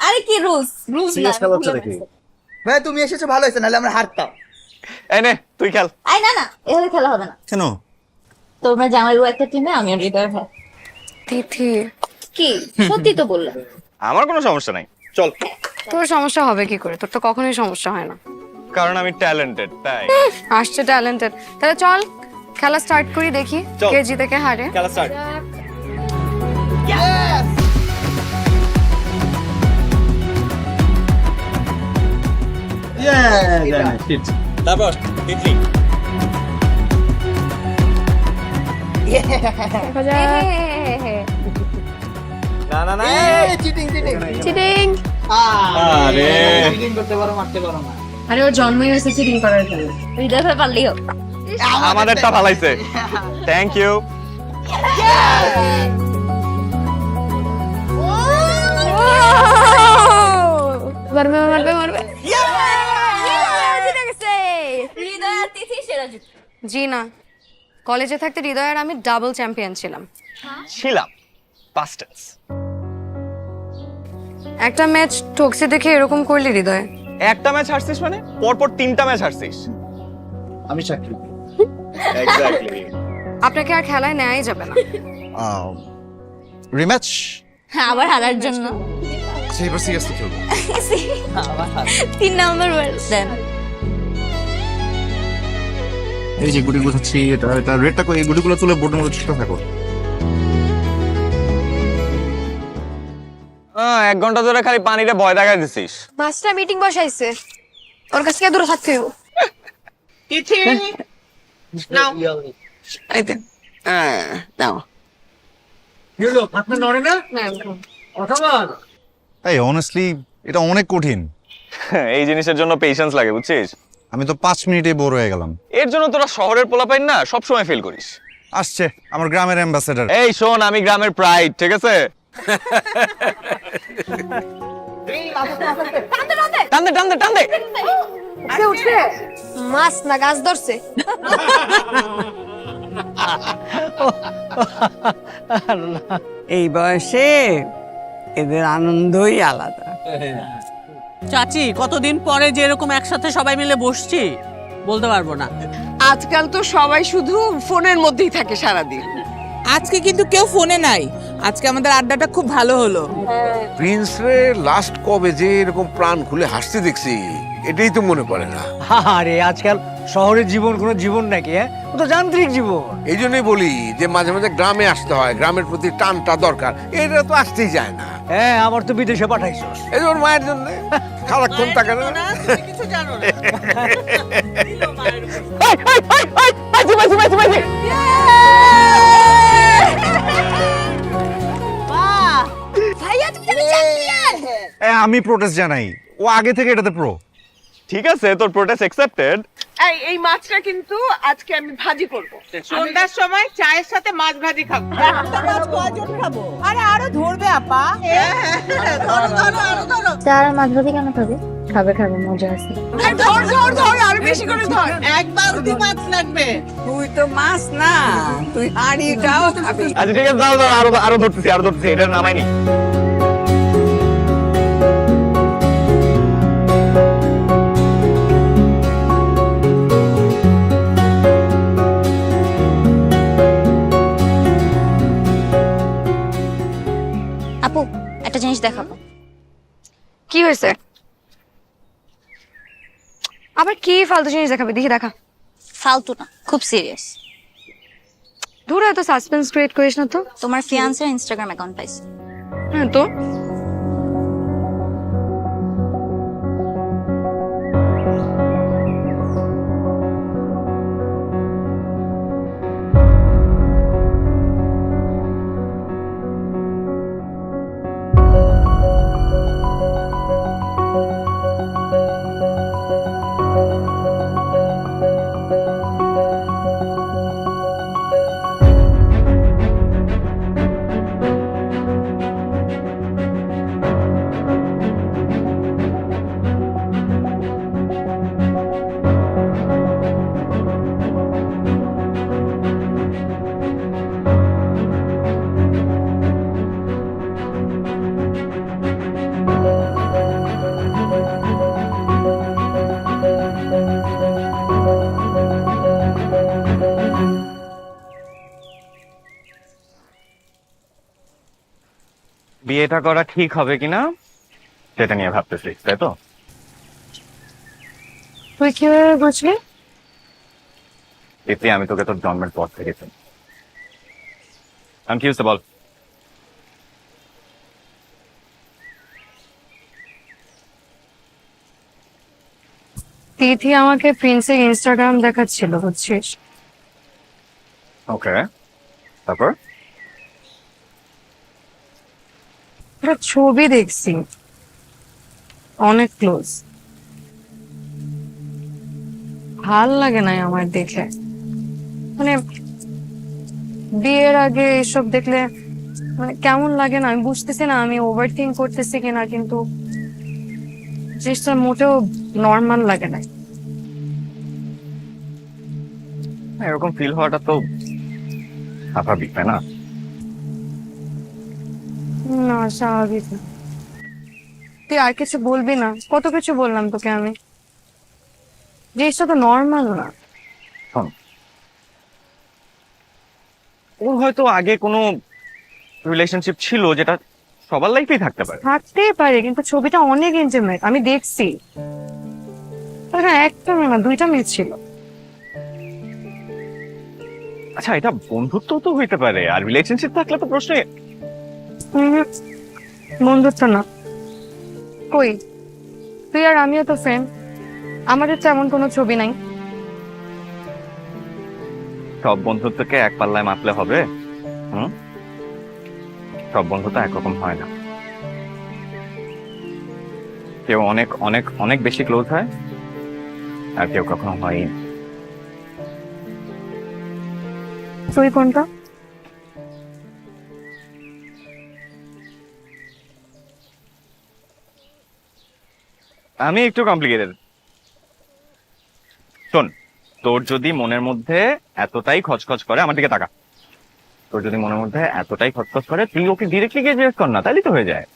আরে কি রুলস? রুলস না। ভাই তুমি এসেছো ভালো হয়েছে, নাহলে আমরা হারতাম। এই নে তুই খেল। আই না না, এভাবে খেলা হবে না। কেন? তোমরা জামাইবাবু একটা টিমে, আমিও হৃদয় ভাই। তিথি, কি সত্যি তো বললাম। আমার কোনো সমস্যা নাই, চল। তোর সমস্যা হবে কি করে? তোর তো কখনোই সমস্যা হয় না। কারণ আমি ট্যালেন্টেড, তাই। আসছে ট্যালেন্টেড। তাহলে চল খেলা স্টার্ট করি, দেখি কে জিতে কে হারে। খেলা স্টার্ট। তারপর তিতলি। না না না, চিটিং। আরে আরে ও জন্মই হয়েছে চিটিং করার জন্য। হৃদয় ভাই পারলেই হোক। আমাদেরটা ভালাইছে, থ্যাংক ইউ। মারবে। হৃদয় আর তিথি সেরা জুটি। জি না, কলেজে থাকতে হৃদয় আর আমি ডাবল চ্যাম্পিয়ন ছিলাম। Past tense. একটা ম্যাচ ঠকছে দেখে এরকম করলি হৃদয়? একটা ম্যাচ হারছিস মানে পরপর 3টা ম্যাচ হারছিস। আমি চাকরি এক্স্যাক্টলি। আপনাকে আর খেলায় নেওয়াই যাবে না। রিম্যাচ? আবার হারার জন্য সেইবার সিরিয়াসলি খেলবো। 3 নাম্বার ওয়ার্ড দেন। এই যে গুটি গোছাচ্ছি, এটা রেডটা কই, এই গুটিগুলো তুলে বোর্ডের মধ্যে ছিটা থাকো। 1 ঘন্টা ধরে খালি পানিটা ভয় দেখাই দিছিস। মাস্টার মিটিং বসাইছে, ওর কাছে দূরে থাকতে হবে। তিথি নাও। নাও এই অনেস্টলি এটা অনেক কঠিন। এই জিনিসের জন্য পেশেন্স লাগে, বুঝছিস? আমি তো 5 মিনিটে বোর হয়ে গেলাম। এর জন্য তোরা শহরের পোলাপাইন না সব সময় ফেল করিস। আসছে আমার গ্রামের অ্যাম্বাসেডর। এই শোন, আমি গ্রামের প্রাইড, ঠিক আছে? টানদে। উঠছে মাছ না গাছ ধরছে। এই বয়সে এদের আনন্দই আলাদা। চাচি, কতদিন পরে যে এরকম একসাথে সবাই মিলে বসছি বলতে পারবো না। আজকাল তো সবাই শুধু ফোনের মধ্যেই থাকে সারাদিন। আজকে কিন্তু কেউ ফোনে নাই, আজকে আমাদের আড্ডাটা খুব ভালো হলো। প্রিন্স রে লাস্ট কবে যে এরকম প্রাণ খুলে হাসতে দেখছি, এটাই তো মনে পড়ে না। আরে আজকাল শহরের জীবন কোনো জীবন নাকি? ও তো যান্ত্রিক জীবন। এই জন্যই বলি যে মাঝে মাঝে গ্রামে আসতে হয়, গ্রামের প্রতি টানটা দরকার। এটা তো আসতেই যায় না। হ্যাঁ, আমার তো বিদেশে পাঠাইছো। এই যে ওর মায়ের জন্য সারাক্ষণ থাকে না। কিছু জানো না। আমি প্রোটেস্ট জানাই, ও আগে থেকে এটাতে প্রো। ঠিক আছে, তোর প্রোটেস্ট অ্যাকসেপ্টেড। এই মাছটা কিন্তু আজকে আমি ভাজি করব। সন্ধ্যার সময় চায়ের সাথে মাছ ভাজি খাবো। আরে আরো ধরবে আপা। চার মাছ ভাজি কেন খাবে? খাবে মজা আছে। ধর আরো বেশি করে ধর। একবার মাছ লাগবে। তুই তো মাছ না, তুই হাড়িটাও খাবি। আচ্ছা ঠিক আছে, দাও আরো ধরতেছি, এটা নামাইনি। আপু একটা জিনিস দেখাবো। কি হয়েছে? আবার কি ফালতু জিনিস দেখাবে? দেখি দেখা। ফালতু না, খুব সিরিয়াস। ধরো এত সাসপেন্স ক্রিয়েট করিস না তো। তোমার ফিয়ান্সের ইনস্টাগ্রাম অ্যাকাউন্ট পাইছি। হ্যাঁ তো বিয়েটা করা ঠিক হবে কিনা সেটা নিয়ে ভাবতেছি, তাই তো? তুই কিভাবে বুঝলি? এতে আমি তোকে তোর জন্মের পর থেকে চিনি। আমি কি হচ্ছে বল? তিথি আমাকে প্রিন্সের ইনস্টাগ্রাম দেখাচ্ছিল, বুঝছিস? ওকে, তারপর? একটা ছবি দেখছি, অনেক ক্লোজ। ভাল লাগে না আমার দেখে, মানে বিয়ের আগে এসব দেখলে মানে কেমন লাগে না, আমি বুঝতেছি না আমি ওভার থিঙ্ক করতেছি কিনা, কিন্তু জিনিসটা মোটেও নর্মাল লাগে না। এরকম ফিল হওয়াটা তো স্বাভাবিক, তাই না? না, স্বাভাবিক না। তুই আর কিছু বলবি না? কত কিছু বললাম তোকে আমি, জিনিসটা তো নর্মাল না। শোন, ওর হয়তো আগে কোনো রিলেশনশিপ ছিল যেটা সবার লাইফেই থাকতে পারে। থাকতেই পারে, কিন্তু ছবিটা অনেক ইন্টিমেট, আমি দেখছি। না, একটা না, দুইটা মেয়ে ছিল। আচ্ছা, এটা বন্ধুত্ব তো হইতে পারে, আর রিলেশনশিপ থাকলে তো প্রশ্ন। বন্ধুত্ব না। কই, তুই আর আমিও তো ফ্রেন্ড, আমাদের তো এমন কোনো ছবি নাই। সব বন্ধুত্বকে এক পাল্লায় মাপলে হবে? সব বন্ধুত্ব একরকম হয় না। কেউ অনেক অনেক অনেক বেশি ক্লোজ হয়, আর কেউ কখনো হয়ই না। তুই কোনটা? আমি একটু কমপ্লিকেটেড। শোন, তোর যদি মনের মধ্যে এতটাই খচখচ করে, আমার দিকে তাকা। তোর যদি মনের মধ্যে এতটাই খচখচ করে, তুই ওকে ডিরেক্টলি গিয়ে জিজ্ঞেস কর না, তাহলেই তো হয়ে যায়।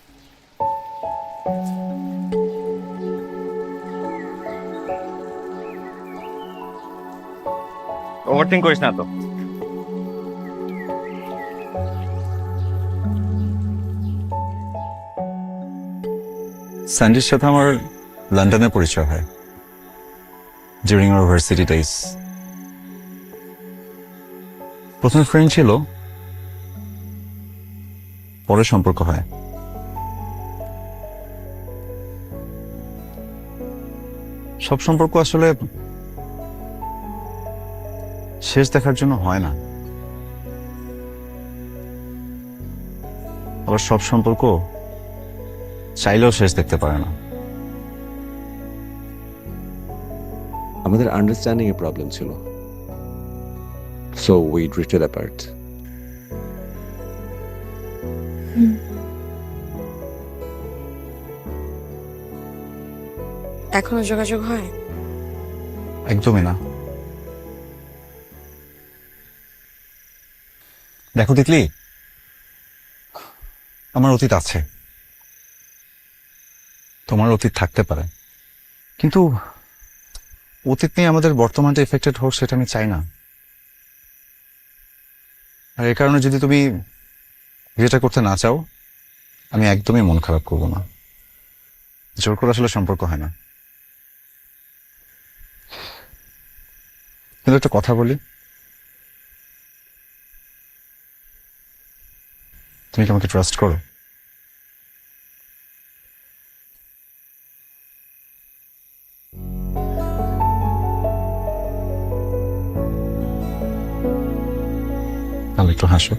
ওভারথিংক করিস না তো। স্যান্ডির সাথে আমার লন্ডনে পরিচয় হয় ডিউরিং ইউনিভার্সিটি ডেজ। প্রথমে ফ্রেন্ড ছিল, পরে সম্পর্ক হয়। সব সম্পর্ক আসলে শেষ দেখার জন্য হয় না, আবার সব সম্পর্ক চাইলেও শেষ দেখতে পারে না। আমাদের আন্ডারস্ট্যান্ডিং এর প্রবলেম ছিল, সো উই ড্রিফটেড অ্যাপার্ট। এখনো যোগাযোগ হয়? একদমই না। দেখো তিতলি, আমার অতীত আছে, তোমার অতীত থাকতে পারে, কিন্তু অতীত নিয়ে আমাদের বর্তমানটা এফেক্টেড হোক সেটা আমি চাই না। আর এই কারণে যদি তুমি বিয়েটা করতে না চাও, আমি একদমই মন খারাপ করব না। জোর করে আসলে সম্পর্ক হয় না। কিন্তু একটা কথা বলি, তুমি কি আমাকে ট্রাস্ট করো? আমি একটু হাসো।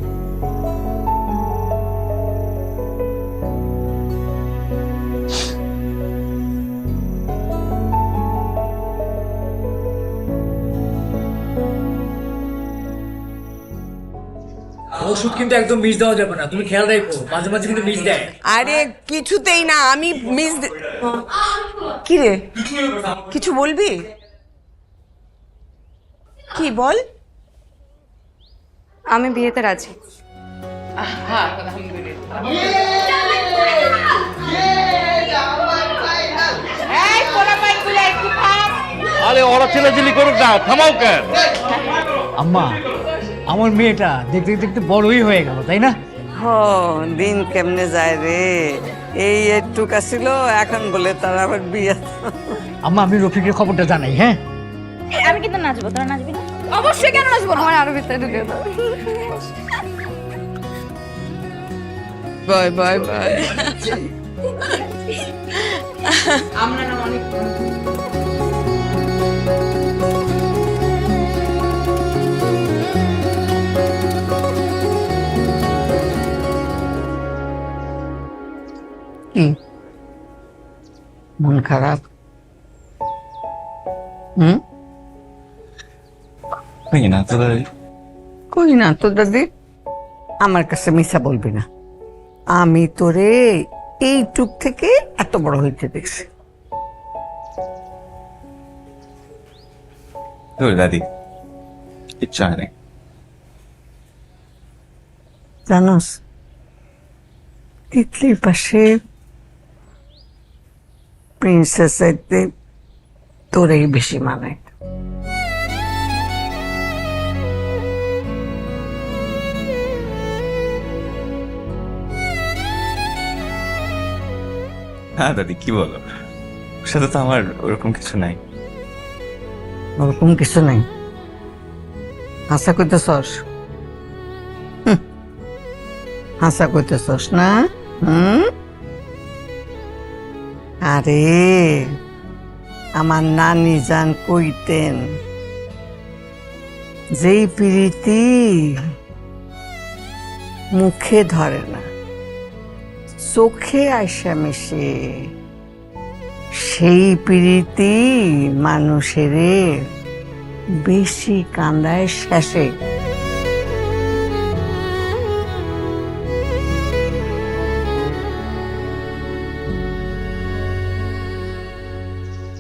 ওষুধ কিন্তু একদম মিস দেওয়া যাবে না, তুমি খেয়াল রাখো, মাঝে মাঝে কিন্তু মিস দেয়। আরে কিছুতেই না, আমি মিস। কি রে, কিছু বলবি? কি বল? আমি বিয়েতে রাজি। আরে ওরা ছেলেছিলি করুক না, থামাও কেন? আম্মা, আমার মেয়েটা দেখতে দেখতে বড়ই হয়ে গেল, তাই না? দিন কেমনে যায় রে, এই একটুক ছিল, এখন বলে তার আবার বিয়ে। আম্মা আমি রফিকের খবরটা জানাই, হ্যাঁ? আমি কিন্তু নাচবো, তোরা নাচবি না? অবশ্যই, কেন নাচবো না? আমার আরো ভিতরে ঢুকে দাও। Bye bye bye. আমরা না অনেক মন খারাপ? হুম, না তো দাদি। কই না তো দাদি, আমার কাছে মিথ্যা বলবি না। আমি তোরে এইটুক থেকে এত বড় হইতে দেখছি। দাদি ইচ্ছা নেই। জানোস, তিতলির পাশে প্রিন্সেস চাইতে তোরেই বেশি মানে। হ্যাঁ দাদি, কি বলো? ওর সাথে তো আমার ওরকম কিছু নাই। ওরকম কিছু নাই? হাসা কইতেছস? হাসা কইতেছস না? আরে আমার নানি জান কইতেন, যেই প্রীতি মুখে ধরে না, চোখে আইসা মিশে, সেই প্রীতি মানুষের বেশি কান্দায় শেষে।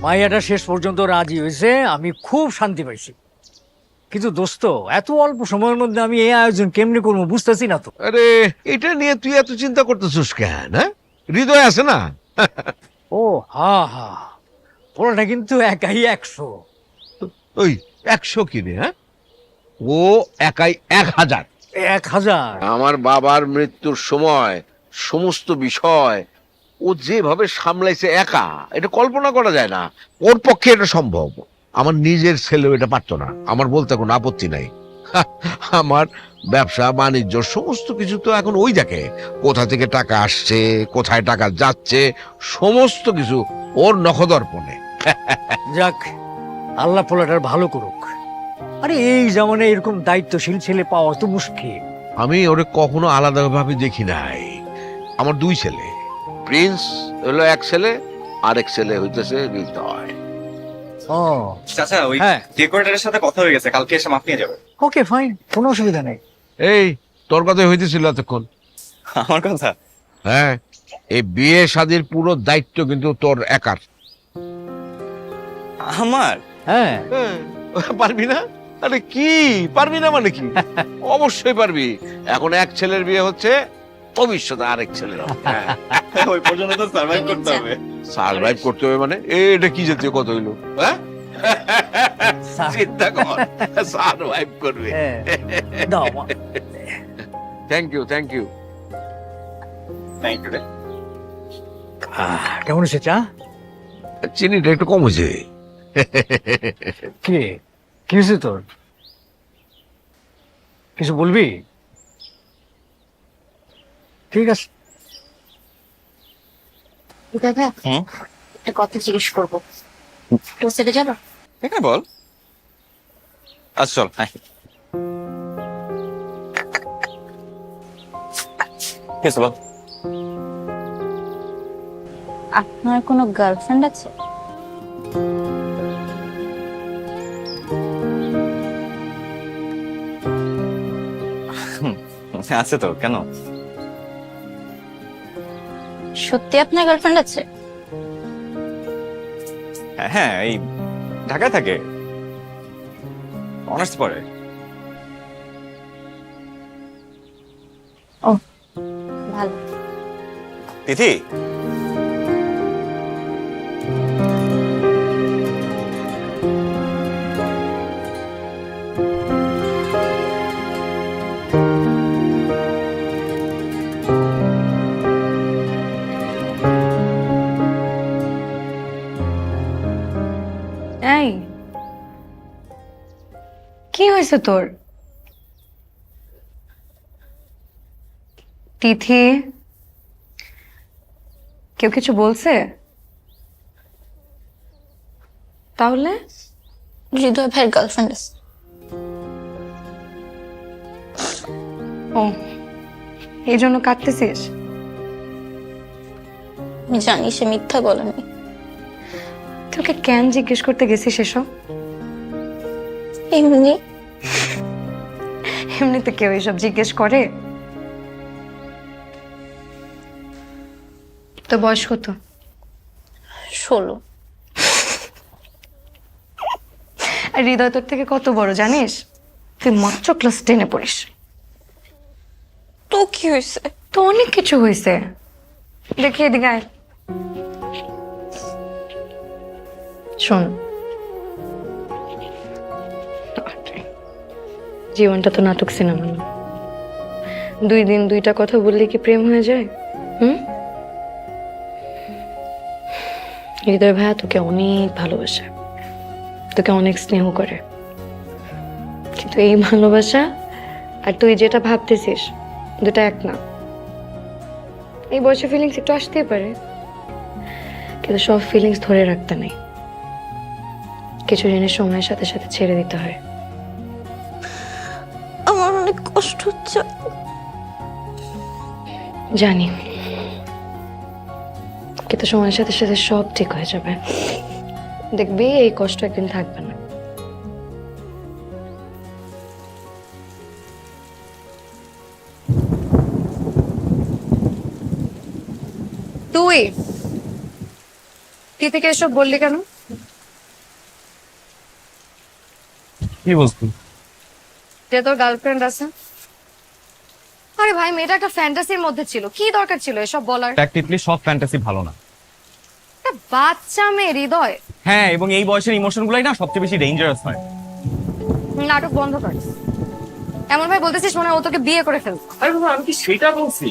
মাইয়াটা শেষ পর্যন্ত রাজি হয়েছে, আমি খুব শান্তি পাইছি। কিন্তু দোস্ত, এত অল্প সময়ের মধ্যে আমি এই আয়োজন কেমনি করবো বুঝতেছি না তো। আরে এটা নিয়ে তুই এত চিন্তা করতেছিস কেন? হৃদয় আছে না? ও হা হা, ওটা কিন্তু একাই 100। ওই 100 কি রে? হ্যাঁ, ও একাই 1000। 1000? আমার বাবার মৃত্যুর সময় সমস্ত বিষয় ও যেভাবে সামলাইছে একা, এটা কল্পনা করা যায় না। ওর পক্ষে এটা সম্ভব। আমার নিজের ছেলেও এটা পারতো না। আমার বলতে কোনো আপত্তি নাই। আমার ব্যবসা বাণিজ্য সমস্ত কিছু তো এখন ওই দেখে, কোথা থেকে টাকা আসছে, কোথায় টাকা যাচ্ছে, সমস্ত কিছু ওর নখদর্পণে। যাক, আল্লাহ পোলাটার ভালো করুক। আরে এই জামানে এরকম দায়িত্বশীল ছেলে পাওয়া তো মুশকিল। আমি ওরে কখনো আলাদাভাবে দেখি নাই। আমার 2 ছেলে, প্রিন্স হলো এক ছেলে, আরেক ছেলে হইতেছে হৃদয়। ও চাচা, ওই হ্যাঁ। ডেকোরেটরের সাথে কথা হয়ে গেছে, কালকে এসে মাপ নিয়ে যাবে। ওকে ফাইন, কোনো অসুবিধা নেই। এই তোর কথা হইতেছিল এতক্ষণ? আমার কথা? হ্যাঁ, এই বিয়ে শাদীর পুরো দায়িত্ব কিন্তু তোর একার। আমার? হ্যাঁ। পারবি না? আরে কি পারবি না মানে কি? অবশ্যই পারবি। এখন এক ছেলের বিয়ে হচ্ছে, ভবিষ্যতে আরেক ছেলের হবে। ওই পর্যন্ত তো সার্ভাইভ করতে হবে। সার্ভাইভ করতে হবে মানে এটা কি জাতীয় কথা হইলো? হ্যাঁ, চিন্তা কর, সার্ভাইভ করবে। Thank you, thank you. Thank you. কেমন হয়েছে চা? চিনিটা একটু কম হয়েছে। কি কি হয়েছে তোর? কিছু বলবি? ঠিক আছে। দাদা, একটা কথা জিজ্ঞেস করবো, তোর সেটে যাবো? এখানে বল। আচ্ছা চল, হ্যাঁ। কেসে বল। আপনার কোনো গার্লফ্রেন্ড আছে? আছে তো, কেন? সত্যি আপনার গার্লফ্রেন্ড আছে? হ্যাঁ, এই ঢাকায় থাকে, অনার্স পড়ে। ও ভালো। তিথি, হয়েছে তোর? তিথি কেউ কিছু বলছে? তাহলে হৃদয় ভাইয়ের গার্লফ্রেন্ড আছে। ও, এই জন্য কাঁদতেছিস? আমি জানি সে মিথ্যা বলেনি। তোকে কেন জিজ্ঞেস করতে গেছিস এসব? এমনি এমনিতে কেউ এসব জিজ্ঞেস করে? তো বয়স কত? 16। আর হৃদয় তোর থেকে কত বড় জানিস? তুই মাত্র ক্লাস 10-এ পড়িস। তো কি হয়েছে? তো অনেক কিছু হয়েছে। দেখি এদিকে আয়। শোন, জীবনটা তো নাটক সিনেমা না। 2 দিন 2টা কথা বললে কি প্রেম হয়ে যায়? হৃদয় ভাইয়া তোকে অনেক ভালোবাসে, তোকে অনেক স্নেহ করে, কিন্তু এই ভালোবাসা আর তুই যেটা ভাবতেছিস দুটা এক না। এই বয়সে ফিলিংস একটু আসতেই পারে, কিন্তু সব ফিলিংস ধরে রাখতে নেই। কিছু জিনিস সময়ের সাথে সাথে ছেড়ে দিতে হয়। আমার অনেক কষ্ট হচ্ছে। জানি, কিন্তু সময়ের সাথে সাথে সব ঠিক হয়ে যাবে। দেখবি এই কষ্ট একদিন থাকবে না। তুই থেকে এসব বললি কেন? কি বলছি? যে তোর গার্লফ্রেন্ড আছে। আরে ভাই, মেয়েটা একটা ফ্যান্টাসির মধ্যে ছিল, কি দরকার ছিল এসব বলার? প্র্যাকটিক্যালি সব ফ্যান্টাসি ভালো না। একটা বাচ্চা মেয়ে হৃদয়। হ্যাঁ, এবং এই বয়সের ইমোশনগুলাই না সবচেয়ে বেশি ডেঞ্জারাস হয়। নাটক বন্ধ কর। এমন ভাই বলতেছিস মনে হয় ও তোকে বিয়ে করে ফেলবে। আরে বাবা, আমি কি সেটা বলছি?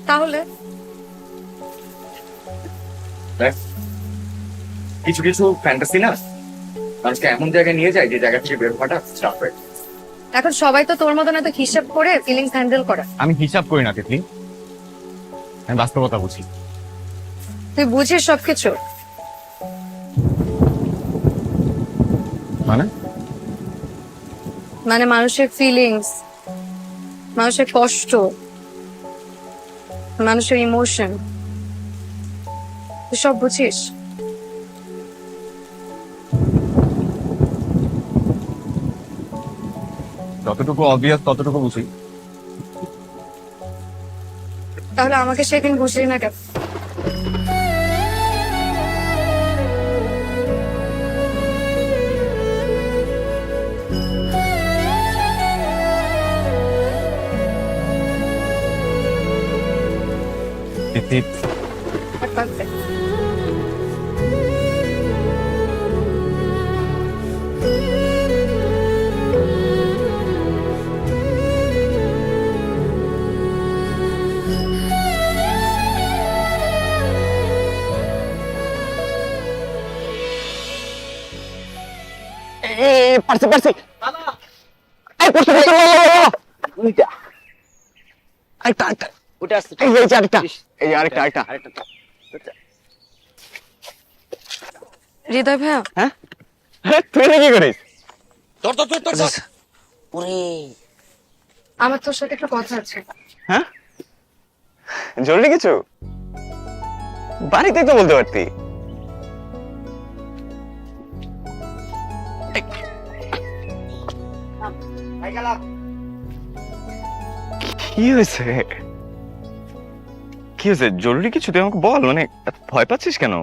তাহলে দেখ, কিছু কিছু ফ্যান্টাসি না মানুষকে এমন জায়গায় নিয়ে যায় যে জায়গা থেকে বের হওয়াটা চাপ হয়। এখন সবাই তো তোর মতন এত হিসাব করে ফিলিংস হ্যান্ডেল করে। আমি হিসাব করি না তিতলি, আমি বাস্তবতা বুঝি। তুই বুঝিস সবকিছু? মানে মানুষের ফিলিংস, মানুষের কষ্ট, মানুষের ইমোশন, তুই সব বুঝিস? যতটুকু অবভিয়াস ততটুকু বুঝি। তাহলে আমাকে সেদিন বুঝলি না কেন? পারছি হৃদয় ভাইয়া, হ্যাঁ তুই কি করিস? আমার তোর সাথে একটা কথা আছে। হ্যাঁ, জরুরি কিছু? বাড়িতে তো বলতে পারতি। কি হয়েছে? কি হয়েছে? জরুরি কিছু তুই আমাকে বল। মানে ভয় পাচ্ছিস কেন?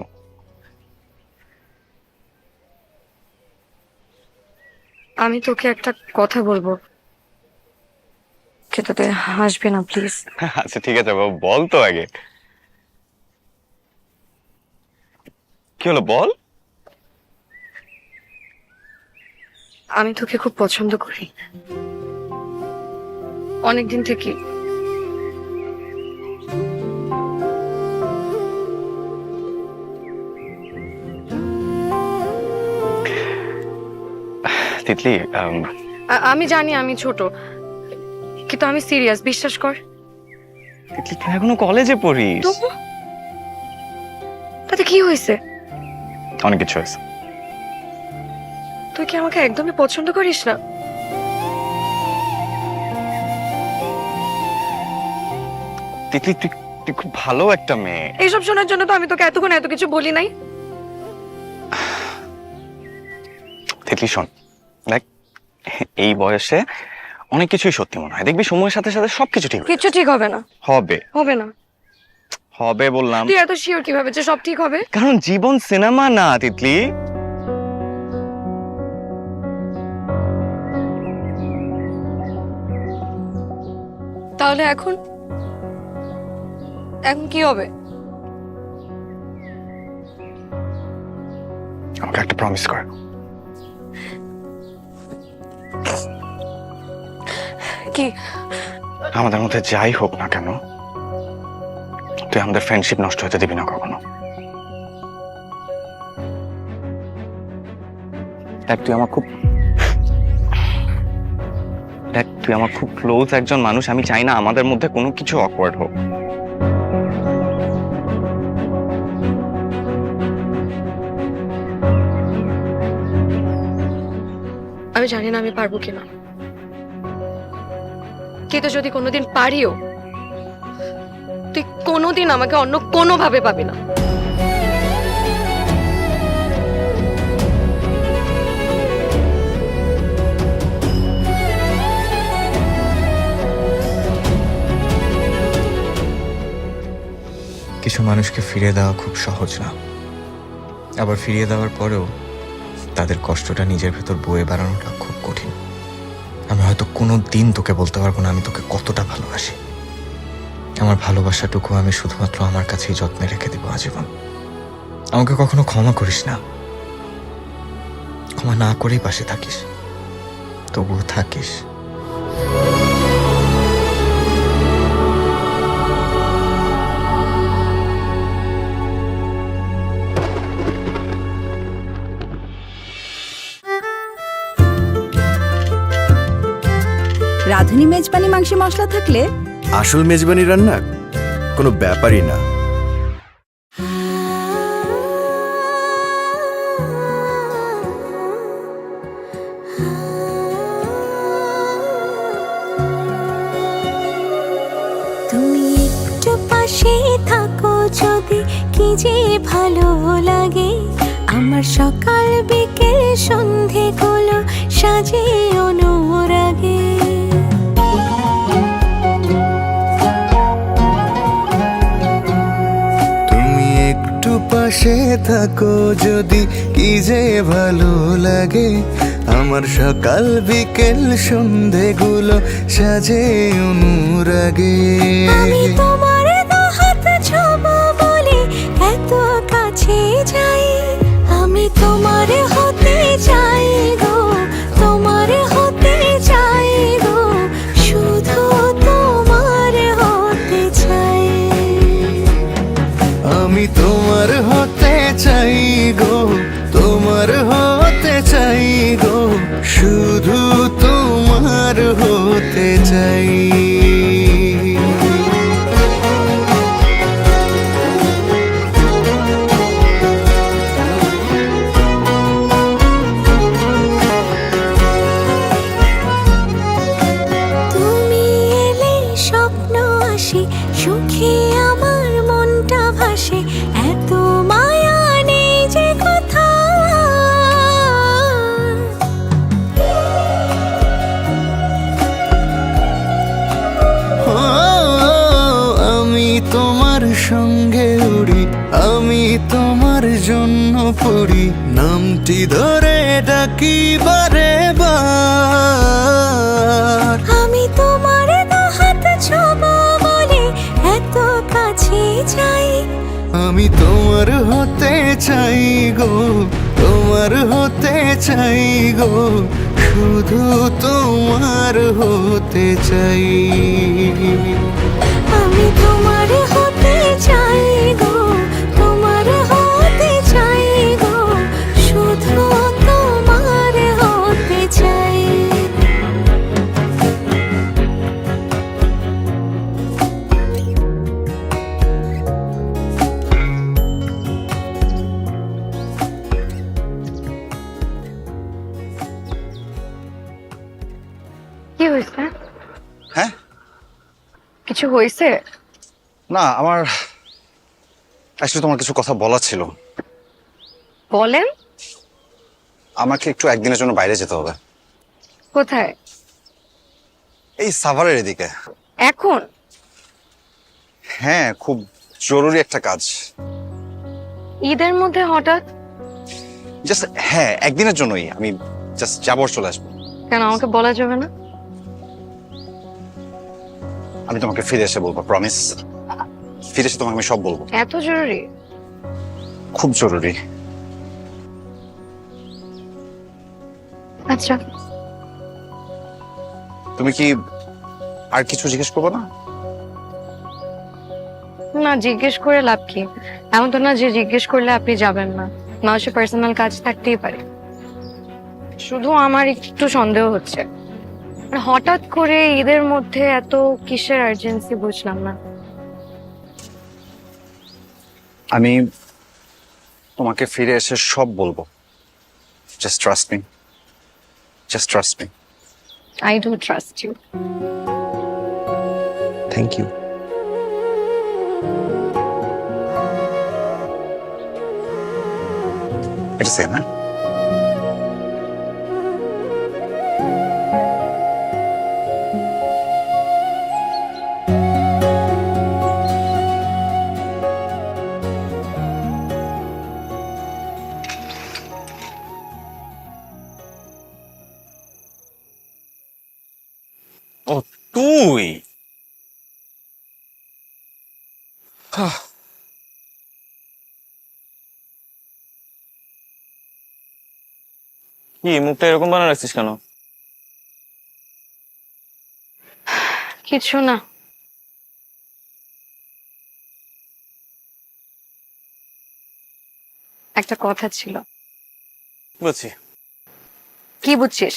আমি তোকে একটা কথা বলবো, কিন্তু তুই হাসবি না প্লিজ। আচ্ছা ঠিক আছে বাবা, বল তো আগে। কি হলো বল। আমি তোকে খুব পছন্দ করি, অনেকদিন থেকে। তিতলি আমি জানি আমি ছোট, কিন্তু আমি সিরিয়াস, বিশ্বাস কর। তিতলি তুই এখনো কলেজে পড়িস। তবু তাতে কি হয়েছে? অনেক কিছু হয়েছে। তুই কি আমাকে একদমই পছন্দ করিস না? তিতলি তুই তুই খুব ভালো একটা মেয়ে। এইসব শোনার জন্য তো আমি তোকে এতক্ষণ এত কিছু বলি নাই। তিতলি শোন, দেখ এই বয়সে অনেক কিছুই সত্যি মনে হয়, দেখবি সময়ের সাথে সাথে সবকিছু ঠিক হয়ে কিছু ঠিক হবে না। হবে হবে না? হবে বললাম। তুই এত শিওর কিভাবে যে সব ঠিক হবে? কারণ জীবন সিনেমা না তিতলি। তাহলে এখন এখন কি হবে? আমাকে একটা প্রমিস কর। কি? আমাদের মধ্যে যাই হোক না কেন, তুই আমাদের ফ্রেন্ডশিপ নষ্ট হতে দিবি না কখনো। দেখ তুই আমার খুব ক্লোজ একজন মানুষ, আমি চাই না আমাদের মধ্যে কোনো কিছু অকওয়ার্ড হোক। আমি জানি না আমি পারবো কিনা, কিন্তু যদি কোনোদিন পারিও, তুই কোনোদিন আমাকে অন্য কোনোভাবে পাবি না। কিছু মানুষকে ফিরিয়ে দেওয়া খুব সহজ না, আবার ফিরিয়ে দেওয়ার পরেও তাদের কষ্টটা নিজের ভেতর বয়ে বেড়ানোটা খুব কঠিন। আমি হয়তো কোনো দিন তোকে বলতে পারবো না আমি তোকে কতটা ভালোবাসি। আমার ভালোবাসাটুকু আমি শুধুমাত্র আমার কাছেই যত্নে রেখে দেবো আজীবন। আমাকে কখনো ক্ষমা করিস না, ক্ষমা না করেই পাশে থাকিস, তবুও থাকিস। রাঁধুনি মেজবানি মাংসে মশলা থাকলে আসল মেজবানি রান্না কোনো ব্যাপারই না। তুমি একটু পাশে থাকো যদি, কি যে ভালো লাগে। আমার সকাল বিকেল সন্ধে গুলো সাজে অনুরাগে। তুমি একটু পাশে থাকো যদি, কি যে ভালো লাগে। আমার সকাল বিকেল সন্ধেগুলো সাজে অনুরাগে। আমি তোমার হাত ছোঁবো বলে এত কাছে যাই। আমি তোমার হতে চাই গো, তোমার হতে চাই গো, শুধু তোমার হতে চাই। আমি তোমার হতে চাই গো, তোমার হতে চাই গো, শুধু তোমার হতে চাই। তুমি এলে স্বপ্ন আসে, সুখে আমার মনটা ভাসে। এত মায়া নেই যে কথা। আমি তোমার সঙ্গে উড়ি, আমি তোমার জন্য পড়ি, নামটি ধরে ডাকি বারে বার। আমি তোমার হাত ছোঁবো বলে এত কাছে যাই। আমি তোমার হতে চাই গো, তোমার হতে চাই গো, শুধু তোমার হতে চাই। আমি তোমার হতে চাই গো, তোমার হতে চাই গো, শুধু তোমার হতে চাই। কিছু হয়েছে? না, আমার আসলে তোমার কিছু কথা বলা ছিল। বলেন। আমাকে একটু একদিনের জন্য বাইরে যেতে হবে। কোথায়? এই সাভারের এদিকে। এখন? হ্যাঁ, খুব জরুরি একটা কাজ। ঈদের মধ্যে হঠাৎ? জাস্ট হ্যাঁ, একদিনের জন্যই আমি জাস্ট যাবো আর চলে আসবো। কেন, আমাকে বলা যাবে না? আমি তোমাকে ফিরে এসে বলবো, প্রমিস। ফিরে এসে তোমাকে আমি সব বলবো। এত জরুরি? খুব জরুরি। আচ্ছা। তুমি কি আর কিছু জিজ্ঞেস করবো না? না, জিজ্ঞেস করে লাভ কি? এমন তো না যে জিজ্ঞেস করলে আপনি যাবেন না। মানুষের পার্সোনাল কাজ থাকতেই পারে। শুধু আমার একটু সন্দেহ হচ্ছে, মানে হঠাৎ করে ঈদের মধ্যে এত কিসের আর্জেন্সি বুঝলাম না। আমি তোমাকে ফিরে এসে সব বলবো। Just trust me. Just trust me. I do trust you. Thank you. এটা সেম, হ্যাঁ? ও তুই? কি মুখটা এরকম বানা রাখছিস কেন? কিছু না। একটা কথা ছিল। বুঝছি। কি বুঝছিস?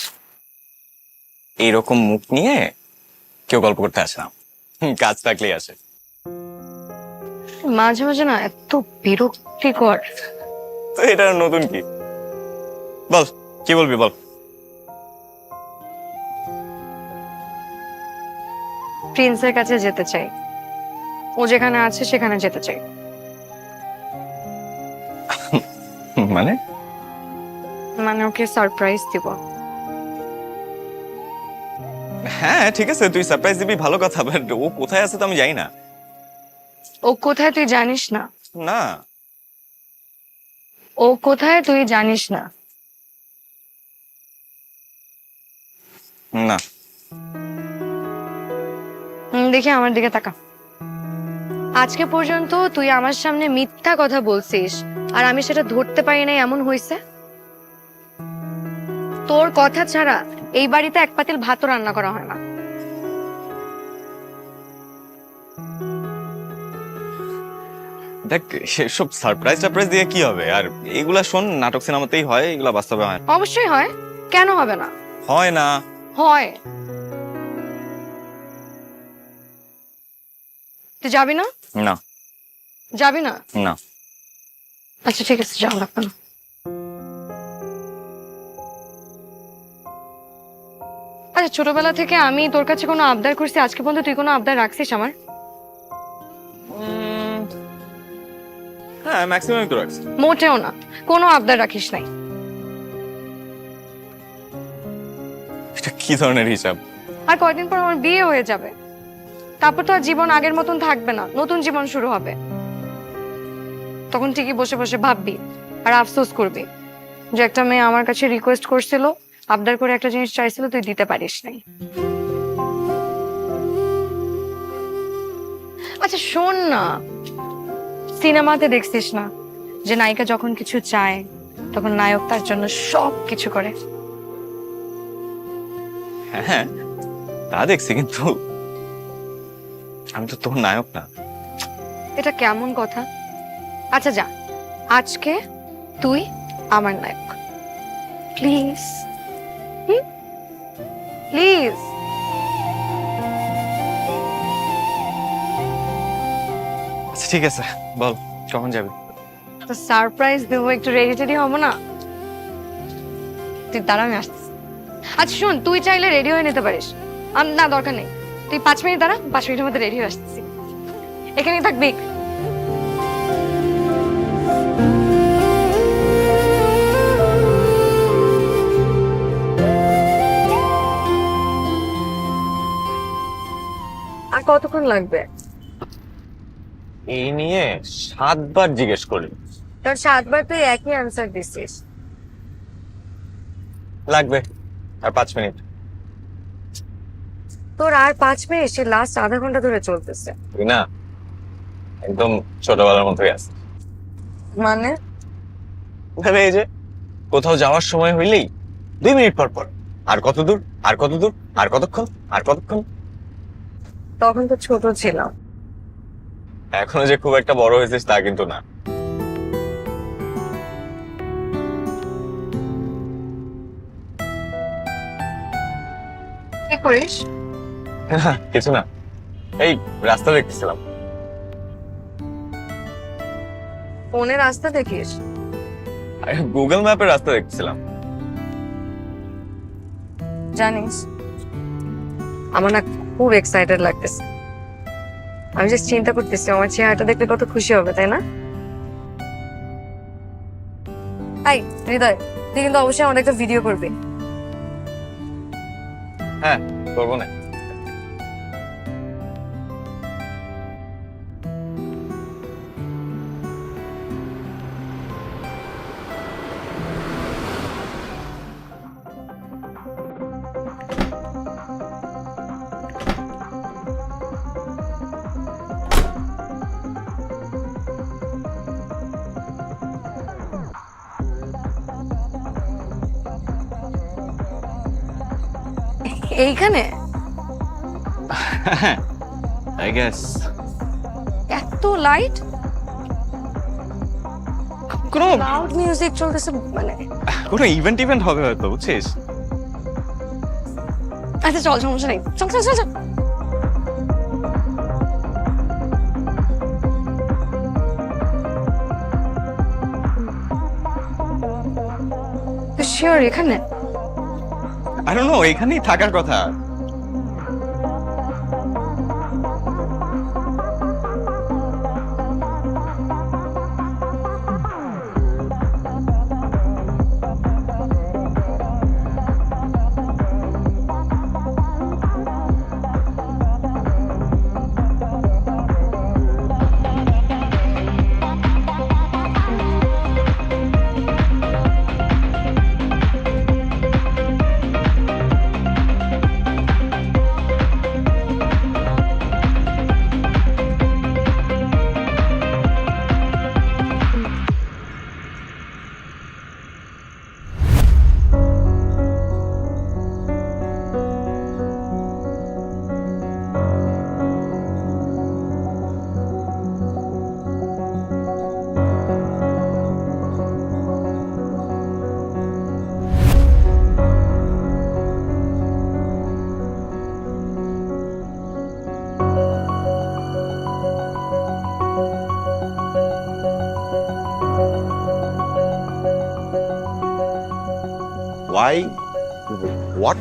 এইরকম মুখ নিয়ে কেউ গল্প করতে আসে না, কাজ থাকলেই আসে। মাঝে মাঝে না এত বিরক্তিকর। তো এটা আর নতুন কি? বল, কি বলবি বল। প্রিন্সের কাছে যেতে চাই। ও যেখানে আছে সেখানে যেতে চাই। মানে? মানে ওকে সারপ্রাইজ দিব। হ্যাঁ ঠিক আছে, তুই সারপ্রাইজ দিবি, ভালো কথা, বাট ও কোথায় আছে তো আমি জানি না। ও কোথায় তুই জানিস না? না। ও কোথায় তুই জানিস না? না। দেখি আমার দিকে তাকা। আজকে পর্যন্ত তুই আমার সামনে মিথ্যা কথা বলছিস আর আমি সেটা ধরতে পারি নাই, এমন হয়েছে? তোর কথা ছাড়া এই বাড়িতে এক পাতিল ভাতও রান্না করা হয় না। দেখ, সেসব সারপ্রাইজ টারপ্রাইজ দিয়ে কি হবে? আর এগুলা শোন, নাটক সিনেমাতেই হয়, এগুলা বাস্তবে হয় না। অবশ্যই হয়, কেন হবে না? হয় না। হয়। তুই যাবি না? না। যাবি না? না। আচ্ছা ঠিক আছে, যাও, লাগবে না। আচ্ছা, ছোটবেলা থেকে আমি তোর কাছে কোনো আবদার করছি, আজকে পর্যন্ত তুই কোনো আবদার রাখছিস আমার? হ্যাঁ, ম্যাক্সিমাম তো রাখছি। মোটেও না, কোনো আবদার রাখিস নাই। এটা কি ধরনের হিসাব? আর কয়দিন পর আমার বিয়ে হয়ে যাবে, তারপর তো আর জীবন আগের মতন থাকবে না, নতুন জীবন শুরু হবে। তখন ঠিকই বসে বসে ভাববি আর আফসোস করবি যে একটা মেয়ে আমার কাছে রিকোয়েস্ট করছিল, আবদার করে একটা জিনিস চাইছিল, তুই দিতে পারিস নাই। আচ্ছা শোন না, সিনেমাতে দেখছিস না যে নায়িকা যখন কিছু চায় তখন নায়ক তার জন্য সব কিছু করে? হ্যাঁ তা দেখছি, কিন্তু আমি তো তোর নায়ক না। এটা কেমন কথা? আচ্ছা যা, আজকে তুই আমার নায়ক, প্লিজ প্লিজ। আচ্ছা ঠিক আছে, বল কখন যাবি? তো সারপ্রাইজ দেবো, একটু রেডি টেডি হবো না? তুই দাঁড়া, আমি আসতেছি। আচ্ছা শোন, তুই চাইলে রেডি হয়ে নিতে পারিস। না দরকার নেই, তুই 5 মিনিট দাঁড়া, 5 মিনিটের মধ্যে রেডি হয়ে আসতেছি। এখানেই থাকবি। আর কতক্ষণ লাগবে? এই নিয়ে 7 বার জিজ্ঞেস করলি। তোর 7 বার তুই একই অ্যান্সার দিছিস। লাগবে আর 5 মিনিট। তোর আর 5 মিনিট, সে লাস্ট আধা ঘন্টা ধরে চলতেছে। তুই না একদম ছোটবেলার মতোই আছে। মানে এই যে কোথাও যাওয়ার সময় হইলেই 2 মিনিট পর পর আর কত দূর, আর কত দূর, আর কতক্ষণ, আর কতক্ষণ। তখন তো ছোট ছিলাম। এখনো যে খুব একটা বড় হয়েছিস তা কিন্তু না। কি করিস? কিছু না, এই রাস্তা দেখতেছিলাম। ফোনে রাস্তা দেখিস? গুগল ম্যাপের রাস্তা দেখতেছিলাম। জানিস, আমার না খুব এক্সাইটেড লাগতেছে। আমি জাস্ট চিন্তা করতেছি আমার চেহারাটা দেখলে কত খুশি হবে, তাই না? এই হৃদয়, তুই কিন্তু অবশ্যই আমাদের একটা ভিডিও করবি। হ্যাঁ, করবো না। এইখানে আই গেস এত লাইট, কোনো লাউড মিউজিক চলতেছে, মানে কোনো ইভেন্ট হবে হয়তো, বুঝছিস? আচ্ছা চল, সমস্যা নেই, চল চল চল চল। শিওর এখানে? আই ডোন্ট নো, এখানেই থাকার কথা। Why? What?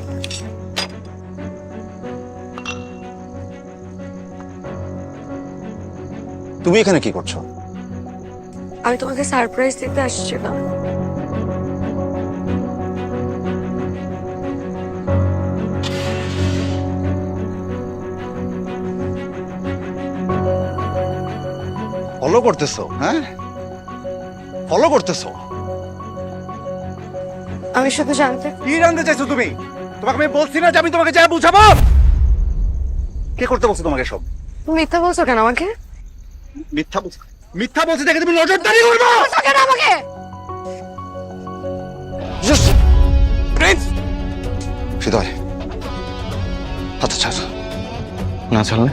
তুমি এখানে কি করছো? আমি তোমাকে সারপ্রাইজ দিতে আসছিলাম। ফলো করতেছো? হ্যাঁ, ফলো করতেছো? আমি শুধু জানতে। কি জানতে চাইছো তুমি? তোমাকে আমি বলছি না যে আমি তোমাকে যা বুঝাবো? কে করতে বলছো তোমাকে সব? তুমি মিথ্যা বলছো কেন আমাকে? মিথ্যা বলছি দেখে তুমি নজরদারি করবে কেন আমাকে? প্রিন্স হৃদয়, হাতটা ছাড়। না ছাড়লে?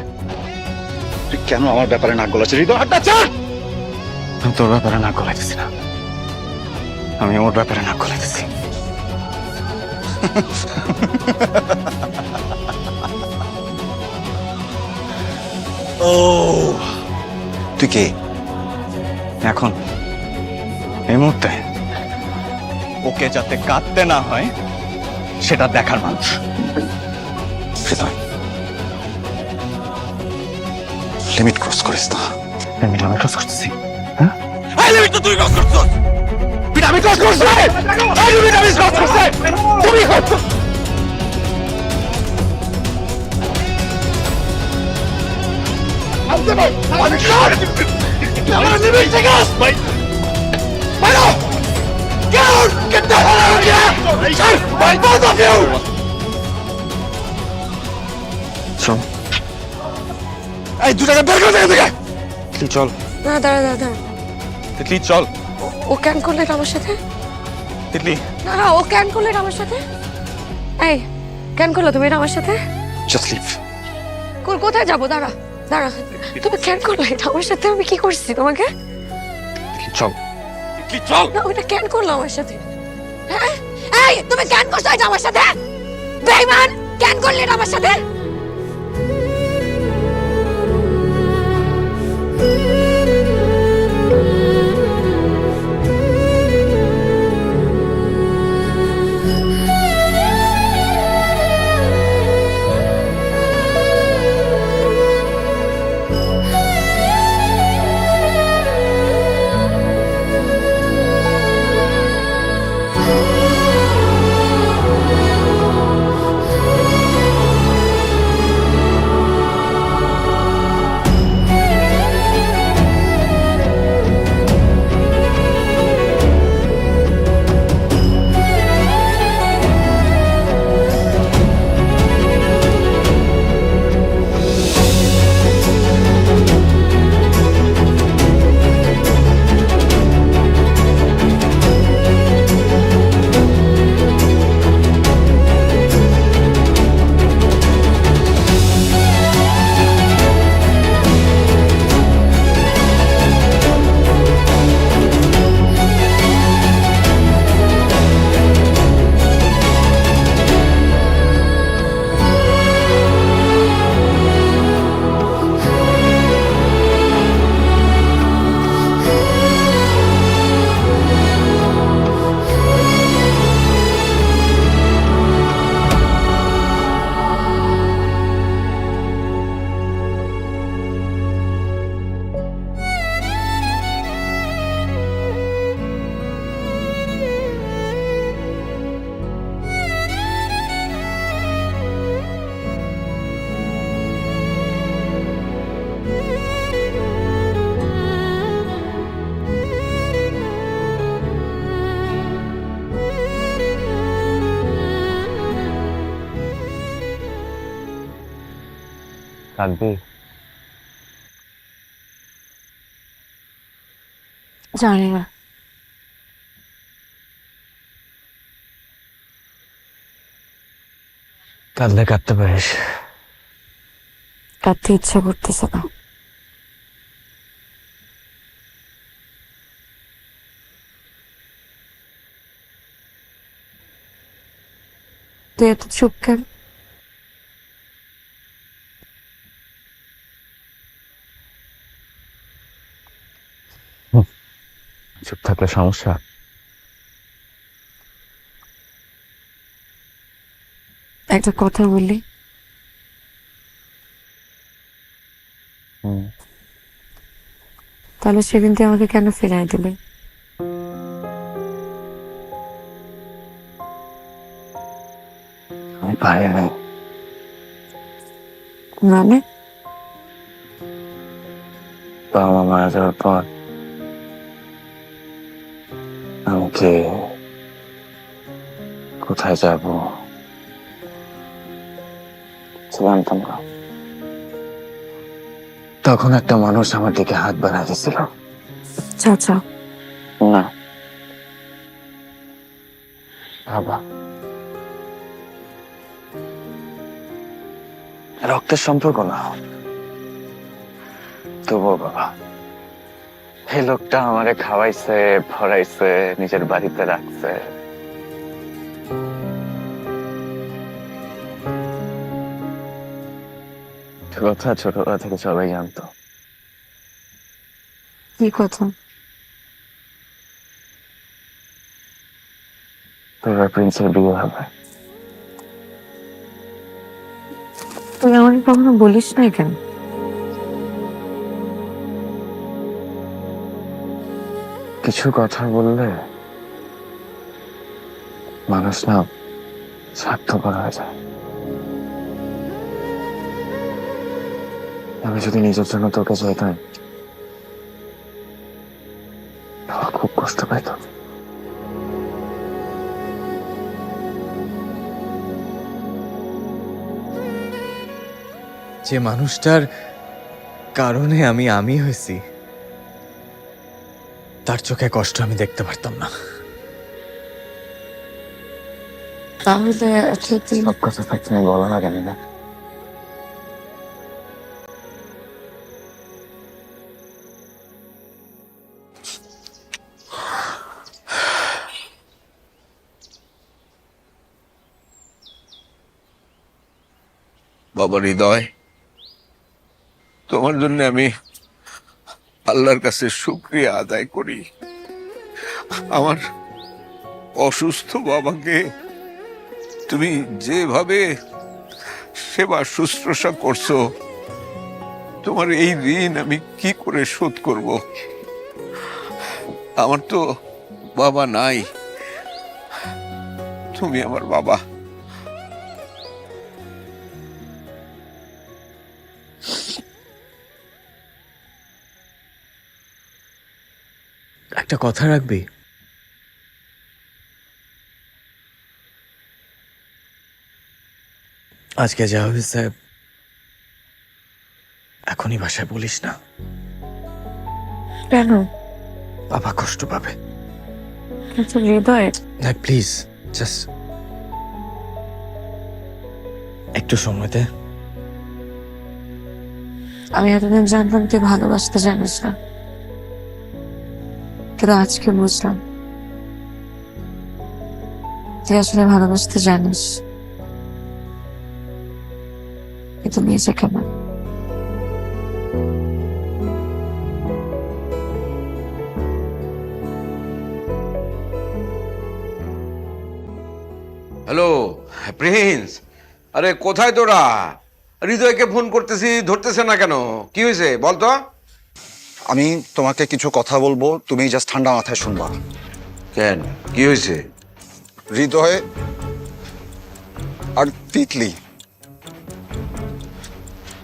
তুই কেন আমার ব্যাপারে নাক গলাচ্ছিস? হৃদয়, হাতটা ছাড়। আমি তোর ব্যাপারে নাক গলাইতেছি না, আমি ওর ব্যাপারে নাক গলাইতেছি। ও, তুই কে এখন এই মুহূর্তে ওকে যাতে কাঁদতে না হয় সেটা দেখার মানুষ। হৃদয়, লিমিট ক্রস করিস না। আমি ক্রস করতেছি। এই লিমিট তো তুই ক্রস করছিস। আমি ক্রস করছি। এই লিমিট আমি ক্রস করছি। তুমি করছো। আমি সর। আমার লিমিট থেকে আস ভাই। বাইরো। Get out! Get the hell out of here! Sir, both of you! চল এই দুটাকে বের করে থেকে। তিতলি চল, না দাঁড়া দাঁড়া দাঁড়া। তিতলি চল, ও কেন করলে এটা আমার সাথে? তিতলি না না, ও কেন করলে এটা আমার সাথে? এই কেন করলে তুমি এটা আমার সাথে? Just leave. কোথায় যাবো? দাঁড়া দাঁড়া, তুমি কেন করলে এটা আমার সাথে? আমি কি করছি তোমাকে? তিতলি চল, কি চল। না ওটা কেন করলো আমার সাথে? হ্যাঁ এই তুমি কেন করছো এটা আমার সাথে? বেঈমান, কেন করলে এটা আমার সাথে? কাঁদবি? জানি না। কাঁদলে কাঁদতে পারিস। কাঁদতে ইচ্ছা করতেছে না। তুই এত চুপ কেন? চুপ থাকলে সমস্যা? একটা কথা বলি। তাহলে সেদিন তুই আমাকে কেন ফিরাই দিলে? আমি পারি না। মানে? বাবা মা মারা যাওয়ার পর আমাকে কোথায় যাব জানতাম না। তখন একটা মানুষ আমার দিকে হাত বাড়ায় দিয়েছিল। চাচা? না, বাবা। রক্তের সম্পর্ক না, তবুও বাবা। এই লোকটা আমারে খাওয়াইছে, ভরাইছে, নিজের বাড়িতে রাখছে। কথা ছোটবেলা থেকে সবাই জানতো। কি কথা? তোর প্রিন্সের বিয়ে হবে। তুই আমাকে কখনো বলিস না কেন? কিছু কথা বললে মানুষ না স্বার্থপর হয়ে যায়। আমি যদি নিজের জন্য তোকে চাইতাম, আমার খুব কষ্ট পাইতাম। যে মানুষটার কারণে আমি হয়েছি, তার চোখে কষ্ট আমি দেখতে পারতাম না। তাহলে সব কথা থাকতে আমি বলা না কেন না? বাবা হৃদয়, তোমার জন্য আমি আল্লাহর কাছে শুকরিয়া আদায় করি। আমার অসুস্থ বাবাকে তুমি যেভাবে সেবা শুশ্রূষা করছো, তোমার এই ঋণ আমি কি করে শোধ করব? আমার তো বাবা নাই, তুমি আমার বাবা। একটা কথা রাখবি? আজকে যা হয়েছে এখনই ভাষায় বলিস না। কেন? বাবা কষ্ট পাবে। কিন্তু হৃদয়, না প্লিজ, জাস্ট একটু সময় দে। আমি এতদিন জানতাম তুই ভালোবাসতে জানিস না, কিন্তু আজকে বুঝলাম তুই আসলে ভালোবাসতে জানিস, কিন্তু নিজেকে না। হ্যালো প্রিন্স, আরে কোথায় তোরা? হৃদয়কে ফোন করতেছি, ধরতেছে না কেন? কি হয়েছে বলতো? আমি তোমাকে কিছু কথা বলবো, তুমি জাস্ট ঠান্ডা মাথায় শুনবা। কেন, কি হয়েছে? হৃদয় আর তিতলি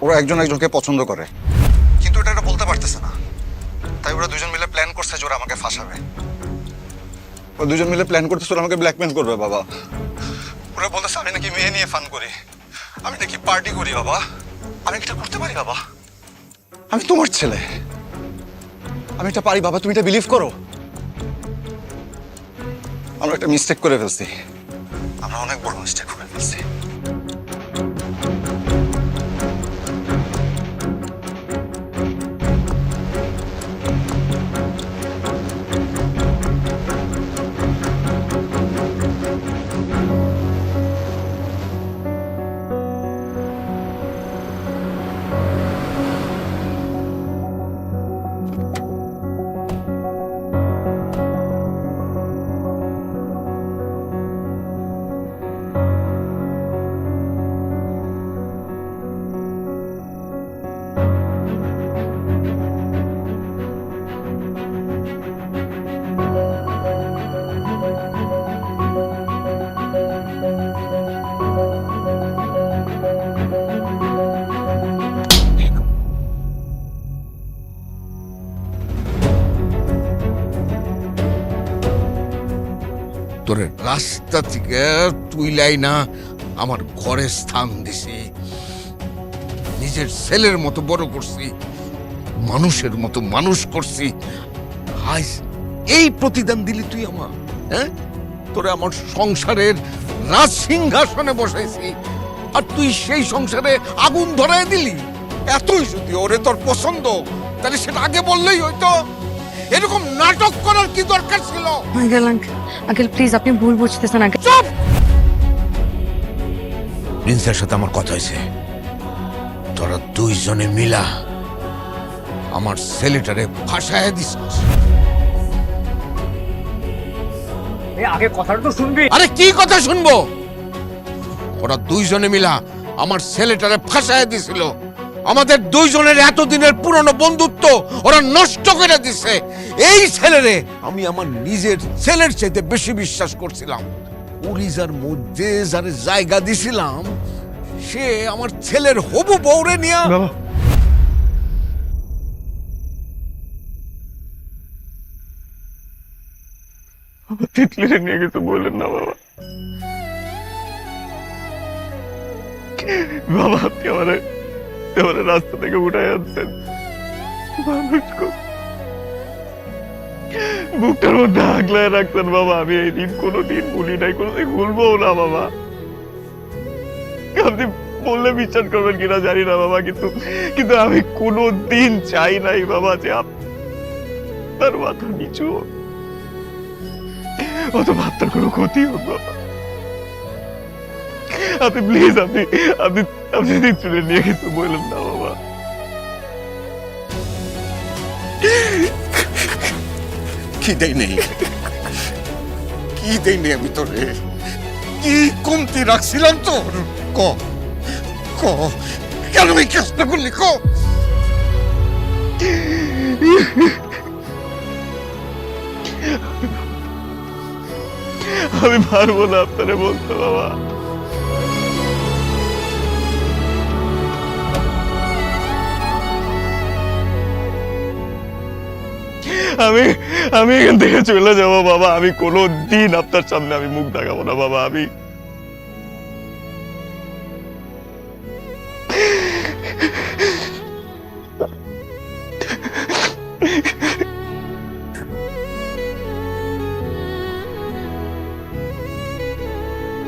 ওরা একজন একজনকে পছন্দ করে, কিন্তু এটা বলতে পারতেছে না। তাই ওরা দুজন মিলে প্ল্যান করছে যে ওরা আমাকে ফাঁসাবে। ওরা দুজন মিলে প্ল্যান করতেছে ওরা আমাকে ব্ল্যাকমেল করবে বাবা। ওরা বলতেছে আমি নাকি মেয়ে নিয়ে ফান করি, আমি নাকি পার্টি করি। বাবা আমি এটা করতে পারি বাবা? আমি তোমার ছেলে, আমি এটা পারি বাবা, তুমি এটা বিলিভ করো। আমরা একটা মিস্টেক করে ফেলছি, আমরা অনেক বড় মিস্টেক করে ফেলছি। তোর রাস্তা থেকে তুইলাই না আমার ঘরে স্থান দিছি, নিজের ছেলের মতো বড় করছি, মানুষের মতো মানুষ করছি। আজ এই প্রতিদান দিলি তুই আমার? হ্যাঁ, তোরে আমার সংসারের রাজ সিংহাসনে বসাইছি, আর তুই সেই সংসারে আগুন ধরায় দিলি। এতই যদি ওরে তোর পছন্দ, তাহলে সেটা আগে বললেই হয়তো। এরকম নাটক করার কি দরকার ছিল? আঙ্কেল প্লিজ, আপনি ভুল বুঝতেছেন। চুপ! প্রিন্সের সাথে আমার কথা হয়েছে, তোরা দুইজনে মিলা আমার ছেলেটারে ফাঁসায় দিছিস। আগে কথাটা তো শুনবি। আরে কি কথা শুনবো? ওরা দুইজনে মিলা আমার ছেলেটারে ফাঁসায় দিছিল। আমাদের দুইজনের এতদিনের পুরনো বন্ধুত্ব ওরা নষ্ট করে দিছে। এই ছেলেরে আমি আমার নিজের ছেলের চাইতে বেশি বিশ্বাস করছিলাম। কলিজার মধ্যে যারে জায়গা দিছিলাম সে আমার ছেলের হবু বউরে নিয়া তিতলিরে নিয়ে কিছু বললেন না বাবা। বাবা আপনি আমারে রাস্তা থেকে উঠাই আনছেন, বুকটার মধ্যে আগলায় রাখছেন বাবা। আমি এই দিন কোনোদিন ভুলি নাই, কোনোদিন ভুলবো না বাবা। আপনি বললে বিশ্বাস করবেন কিনা জানি না বাবা, কিন্তু আমি কোনোদিন চাই নাই বাবা যে আপনার মাথা নিচু অত ভাবতার কোনো ক্ষতি হোক বাবা। আপনি প্লিজ আপনি চুলে নিয়ে কিছু বললেন না বাবা। কি দেই নেই, কি দেই নেই আমি তোরে? কি কমতি রাখছিলাম তোর? ক ক কেন এই কাজটা করলি? ক আমি পারবো না আপনারে বলতে বাবা। আমি এখান থেকে চলে যাবো বাবা। আমি কোনো দিন আপনার সামনে আমি মুখ দেখাবো না বাবা। আমি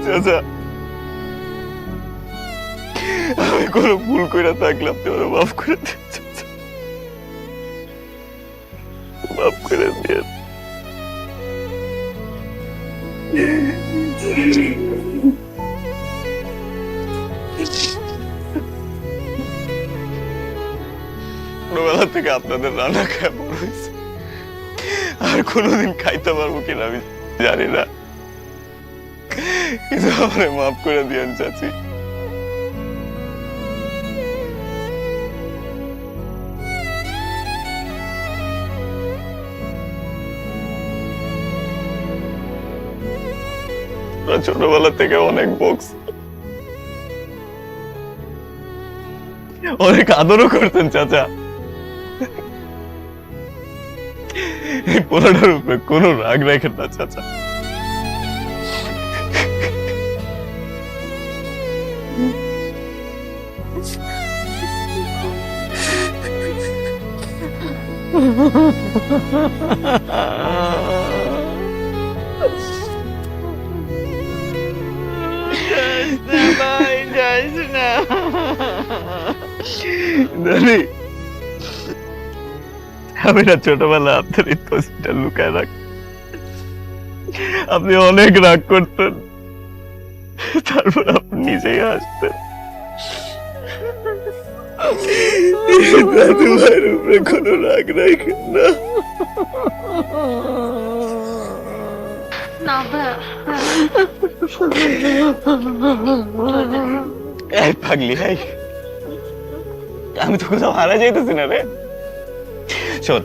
চাচা, আমি কোনো ভুল করে থাকলে আপনি ওরা মাফ করে দেন, মাফ করে দেন। ছোটবেলা থেকে আপনাদের রান্না খায় বড় হয়েছে, আর কোনোদিন খাইতে পারবো কিনা আমি জানি না, কিন্তু আমারে মাফ করে দিয়েন চাচি। ছোটবেলা থেকে অনেক বক্স, অনেক আদরও করতেন চাচা। এই পোলাটার উপরে কোনো রাগ রাখেন না চাচা। আমি না ছোটবেলা আপনার এই তসবিটা লুকায় রাখ, আপনি অনেক রাগ করতেন, তারপর আপনি নিজেই হাসতেন। দাদু ভাইয়ের উপরে কোনো রাগ রাখেন না। এই পাগলি, এই আমি তো কোথাও হারা যাইতেছি না রে। শোন,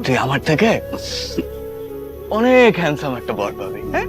তুই আমার থেকে অনেক হ্যান্ডসাম একটা বর পাবি। হ্যাঁ,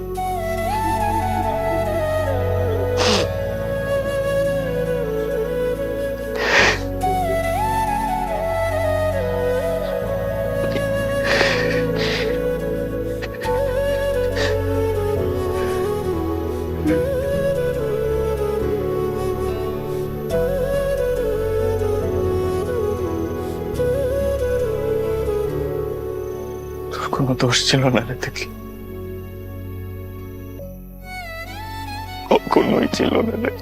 কোনো দোষ ছিল না রে, দেখলি কখনোই ছিল না রে।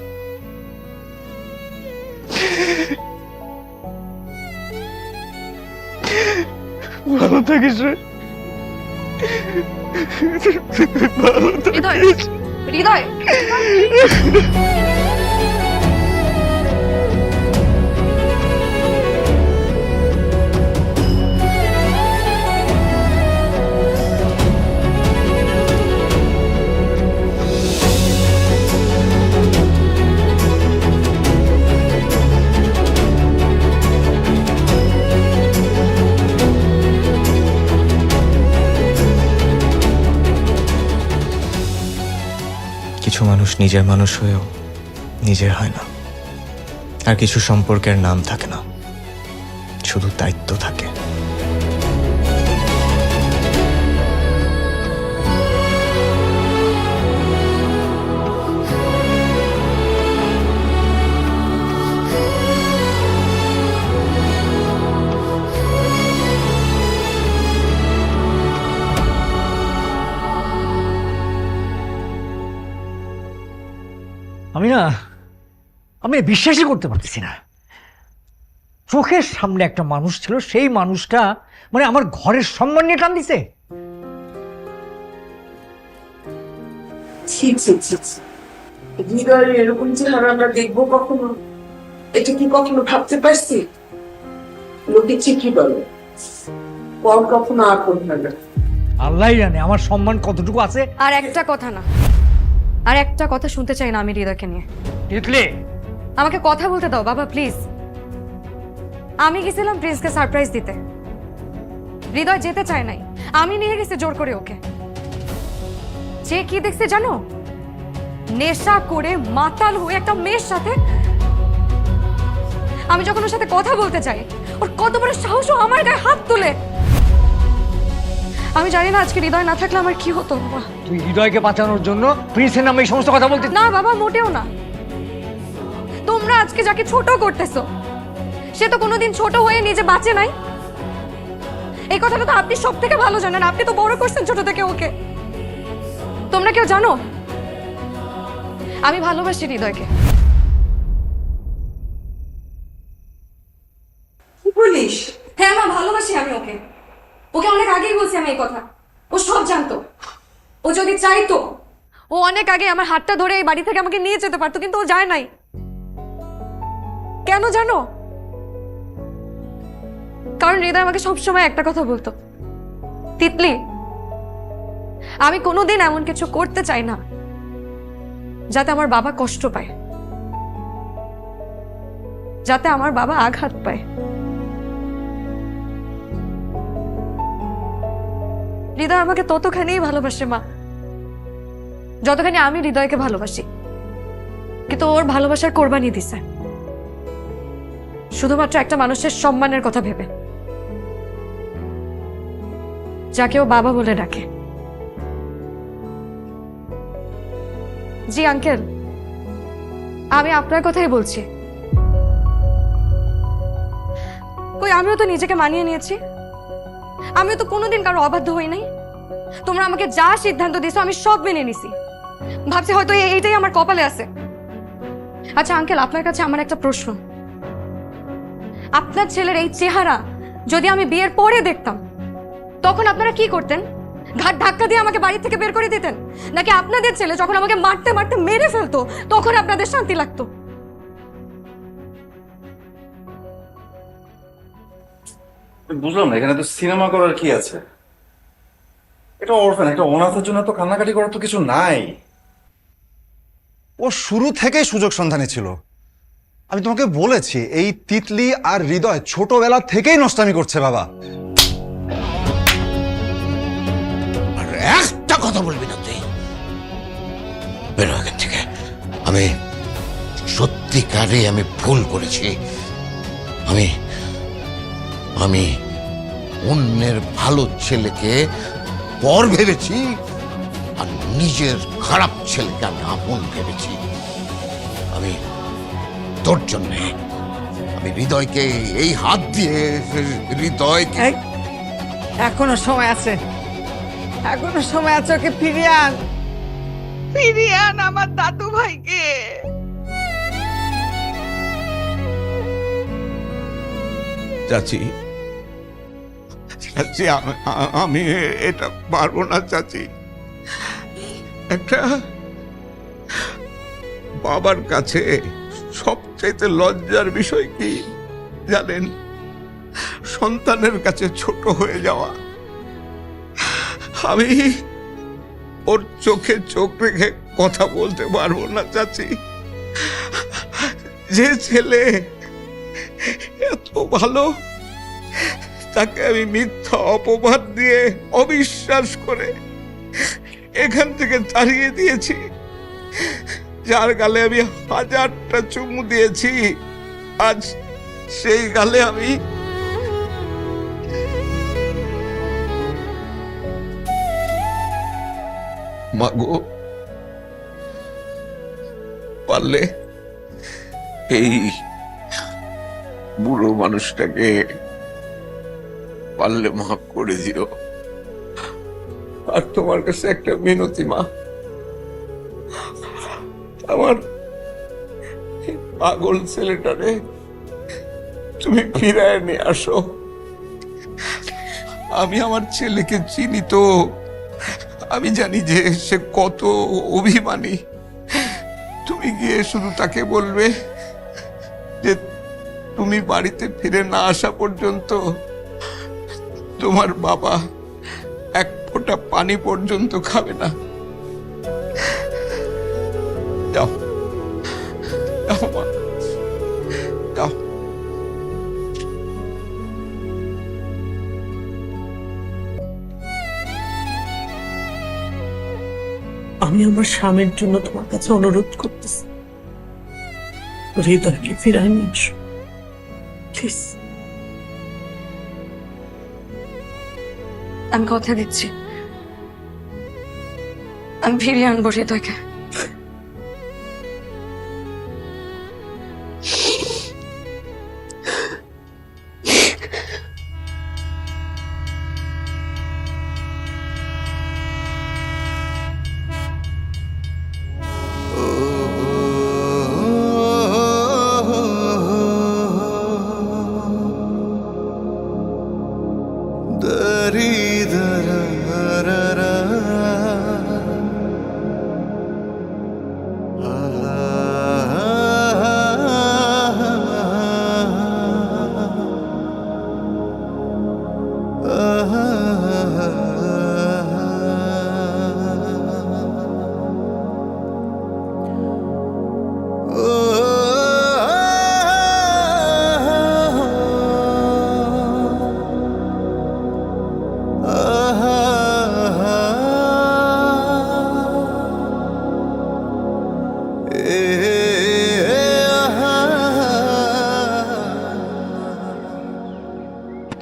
ভালো থাকিস রে, ভালো থাকিস। হৃদয় কিছু মানুষ নিজের মানুষ হয়েও নিজের হয় না, আর কিছু সম্পর্কের নাম থাকে না, শুধু দায়িত্ব থাকে। আমি বিশ্বাসই করতে পারতেছি না, চোখের সামনে একটা মানুষ ছিল, সেই মানুষটা মানে আমার ঘরের সম্মান নিয়ে টান দিছে। হৃদয়ের এরকম চেহারা আমরা দেখবো কখনো? এটা কি কখনো ভাবতে পারছি? লোকে ঠিকই বলে পর কখনো আপন হয় না। আল্লাহ জানে আমার সম্মান কতটুকু আছে। আর একটা কথা না, আর একটা কথা শুনতে চাই না আমি হৃদয়কে নিয়ে। দেখলে আমাকে কথা বলতে দাও বাবা প্লিজ। আমি গেছিলাম প্রিন্সকে সারপ্রাইজ দিতে, হৃদয় যেতে চায় নাই, আমি নিয়ে গেছি জোর করে ওকে। যে কি দেখছে জানো? নেশা করে মাতাল হয়ে একটা মেয়ের সাথে। আমি যখন ওর সাথে কথা বলতে চাই, ওর কত বড় সাহস ও আমার গায়ে হাত তুলে। আমি জানি না আজকে হৃদয় না থাকলে আমার কি হতো। তুই হৃদয়কে বাঁচানোর জন্য প্রিন্সের নামে এই সমস্ত কথা বলতে? না বাবা, মোটেও না। তোমরা আজকে যাকে ছোট করতেছো, সে তো কোনোদিন ছোট হয়ে নিজে বাঁচে নাই। এই কথাটা তো আপনি সব থেকে ভালো জানেন, আপনি তো বড় করছেন ছোট থেকে ওকে। তোমরা কেউ জানো আমি ভালোবাসি হৃদয়কে। কি বলিস? হ্যাঁ মা, ভালোবাসি আমি ওকে। ওকে অনেক আগেই বলছি আমি এই কথা, ও সব জানতো। ও যদি চাইতো ও অনেক আগে আমার হাতটা ধরে এই বাড়ি থেকে আমাকে নিয়ে যেতে পারতো, কিন্তু ও যায় নাই। কেন জানো? কারণ হৃদয় আমাকে সবসময় একটা কথা বলতো, তিতলি আমি কোনোদিন এমন কিছু করতে চাই না যাতে আমার বাবা কষ্ট পায়, যাতে আমার বাবা আঘাত পায়। হৃদয় আমাকে ততখানিই ভালোবাসে মা, যতখানি আমি হৃদয়কে ভালোবাসি। কিন্তু ওর ভালোবাসার কোরবানি দিছে শুধুমাত্র একটা মানুষের সম্মানের কথা ভেবে, যাকে ও বাবা বলে ডাকে। জি আঙ্কেল, আমি আপনার কথাই বলছি। কই আমিও তো নিজেকে মানিয়ে নিয়েছি, আমিও তো কোনোদিন কারো অবাধ্য হই নাই। তোমরা আমাকে যা সিদ্ধান্ত দিয়েছো আমি সব মেনে নিছি, ভাবছি হয়তো এইটাই আমার কপালে আছে। আচ্ছা আঙ্কেল, আপনার কাছে আমার একটা প্রশ্ন। আপনার ছেলের এই চেহারা যদি আমি বিয়ের পরে দেখতাম, তখন আপনারা কি করতেন? ঘাট ধাক্কা দিয়ে আমাকে বাড়ি থেকে বের করে দিতেন? নাকি আপনাদের ছেলে যখন আমাকে মারতে মারতে মেরে ফেলতো তখন আপনাদের শান্তি লাগতো? বুঝলাম না, এখানে তো সিনেমা করার কি আছে? এটা অরফান, একটা অনাথের জন্য তো কান্নাকাটি করার তো কিছু নাই। ও শুরু থেকেই সুযোগ সন্ধানী ছিল। আমি তোমাকে বলেছি এই তিতলি আর হৃদয় ছোটবেলা থেকেই নষ্টামি করছে বাবা। আর একটা কথা বলবি না তুই, বেরো এখান থেকে। আমি সত্যিকারে আমি ভুল করেছি। আমি আমি অন্যের ভালো ছেলেকে পর ভেবেছি, আর নিজের খারাপ ছেলেকে আমি আপন ভেবেছি। আমি তোর জন্যে আমি হৃদয়কে এই হাত দিয়ে হৃদয়কে। এখনো সময় আছে, এখনো সময় আছে, ওকে ফিরিয়ে আন, ফিরিয়ে আন আমার দাদু ভাইকে। চাচি, চাচি আমি এটা পারবো না চাচি। একটা বাবার কাছে সবচাইতে লজ্জার বিষয় কি জানেন? সন্তানের কাছে ছোট হয়ে যাওয়া। আমি ওর চোখে চোখ রেখে কথা বলতে পারবো না চাচি। যে ছেলে এত ভালো, তাকে আমি মিথ্যা অপবাদ দিয়ে অবিশ্বাস করে এখান থেকে তাড়িয়ে দিয়েছি। যার গালে আমি 1000টা চুমু দিয়েছি, আজ সেই গালে আমি মাগো, পারলে এই বুড়ো মানুষটাকে পারলে মাফ করে দিও। আর তোমার কাছে একটা মিনতি মা, আমার পাগল ছেলেটারে তুমি ফিরায় নিয়ে আসো। আমি আমার ছেলেকে চিনি তো, আমি জানি যে সে কত অভিমানী। তুমি গিয়ে শুধু তাকে বলবে যে তুমি বাড়িতে ফিরে না আসা পর্যন্ত তোমার বাবা এক ফোঁটা পানি পর্যন্ত খাবে না। যাও যাও মা, যাও। আমি আমার স্বামীর জন্য তোমার কাছে অনুরোধ করতেছি, হৃদয়কে ফিরায় নিয়ে আসো প্লিজ। আমি কথা দিচ্ছি, আমি ফিরিয়ে আনবো হৃদয়কে।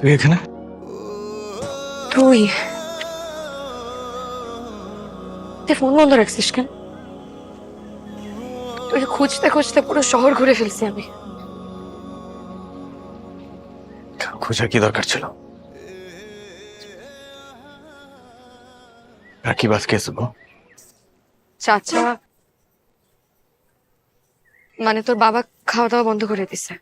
তুই এখানে? তুই ফোন বন্ধ রাখছিস কেন? তুই খুঁজতে খুঁজতে পুরো শহর ঘুরে ফেলছি আমি। খোঁজার কি দরকার ছিল? আর কি বাস কেস? চাচা মানে তোর বাবা খাওয়া দাওয়া বন্ধ করে দিছে,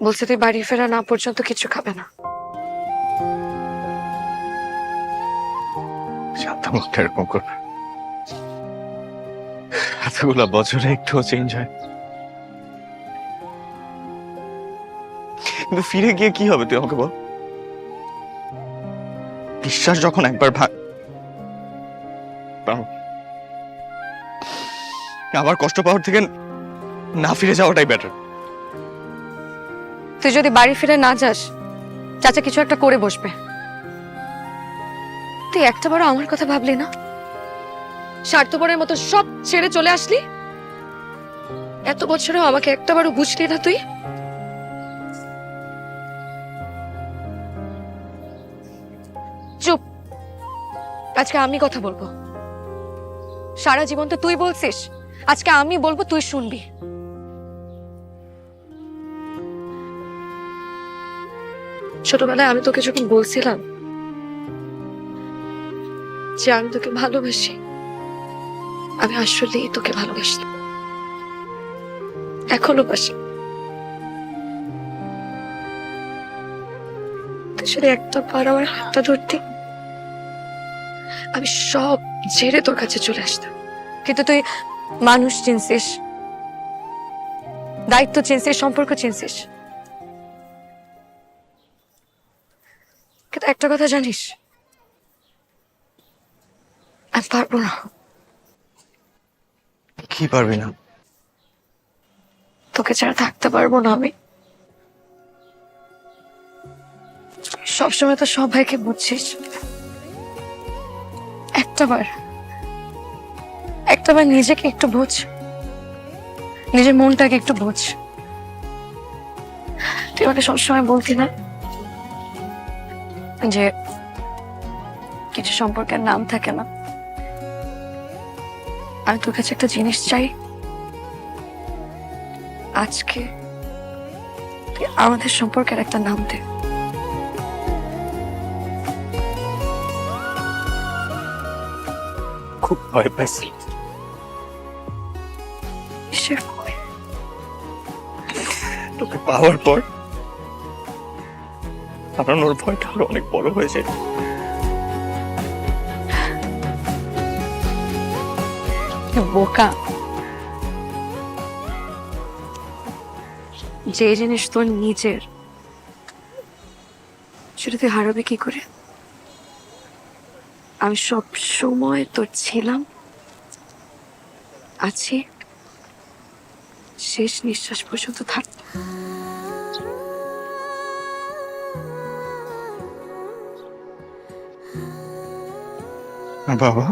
বলছে তুই বাড়ি ফেরা না পর্যন্ত কিছু খাবে না। এরকম করবে? এতগুলা বছরে একটুও চেঞ্জ হয়? কিন্তু ফিরে গিয়ে কি হবে তুই আমাকে বল? বিশ্বাস যখন একবার আবার কষ্ট পাওয়ার থেকে না ফিরে যাওয়াটাই বেটার। তুই যদি বাড়ি ফিরে না যাস, চাচা কিছু একটা করে বসবে। তুই একটা বড় আমার কথা ভাবলি না? স্বার্থপরের মতো সব ছেড়ে চলে আসলি। এত বছরেও আমাকে একটা বারও বুঝলি না তুই? চুপ, আজকে আমি কথা বলবো। সারা জীবন তো তুই বলছিস, আজকে আমি বলবো, তুই শুনবি। ছোটবেলায় আমি তোকে যখন বলছিলাম যে আমি তোকে ভালোবাসি, আমি আসলেই তোকে ভালোবাসি, এখনো বাসি। তুই যদি একটা বার আমার হাতটা ধরতি, আমি সব ছেড়ে তোর কাছে চলে আসতাম। কিন্তু তুই মানুষ চিনছিস, দায়িত্ব চিনছিস, সম্পর্ক চিনছিস। কিন্তু একটা কথা জানিস, আমি পারবো না। কি পারবি না? তোকে ছাড়া থাকতে পারবো না আমি। সবসময় তো সবাইকে বুঝছিস, একটা বার আবার নিজেকে একটু বোঝ, নিজের মনটাকে একটু বোঝ। তুই আমাকে সবসময় বলতি না যে কিছু সম্পর্কের নাম থাকে না। আমি তোর কাছে একটা জিনিস চাই, আজকে তুই আমাদের সম্পর্কের একটা নাম দে। খুব ভয় পাইছি। কিসের ভয়? তোকে পাওয়ার পর হারানোর ভয়টা আরো অনেক বড় হয়েছে। বোকা, যে জিনিস তোর নিজের সেটা তুই হারাবে কি করে? আমি সব সময় তোর ছিলাম, আছি, শেষ নিঃশ্বাস পর্যন্ত থাক। বাবা,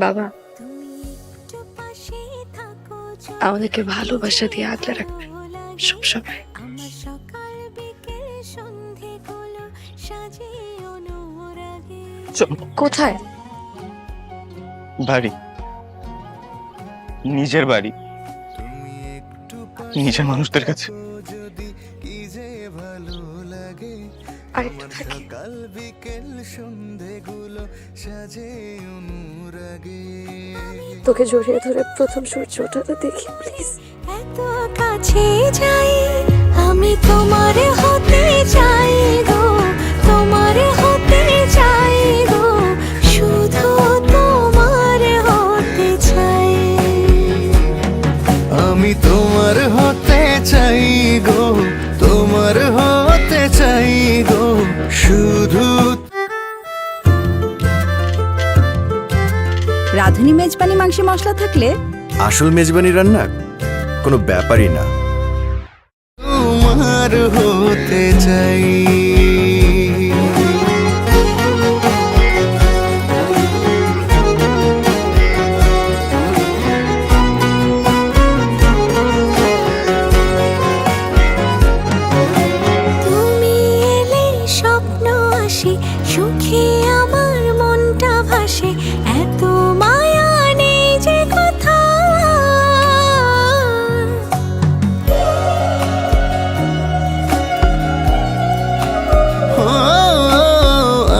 বাবা আমাদেরকে ভালোবাসা দিয়ে আগলে রাখবে সবসময়। চলো। কোথায়? বাড়ি, নিজের বাড়ি, নিজের মানুষদের কাছে। আরেকটু থাকি। তোকে জড়িয়ে ধরে প্রথম সূর্য ওঠাতে দেখি প্লিজ। এত কাছে যাই আমি, তোমার হতে চাই গো, তোমার হতে চাই গো, শুধু তোমার হতে চাই। আমি তোমার হতে চাই গো, তোমার হতে চাই গো, শুধু। রাঁধুনি মেজবানি মাংসে মশলা থাকলে আসল মেজবানি রান্না কোনো ব্যাপারই না। তোমার হতে চাই। তুমি এলে স্বপ্ন আসে, সুখে আমার মনটা ভাসে, এত মায়া নেই যে কথা।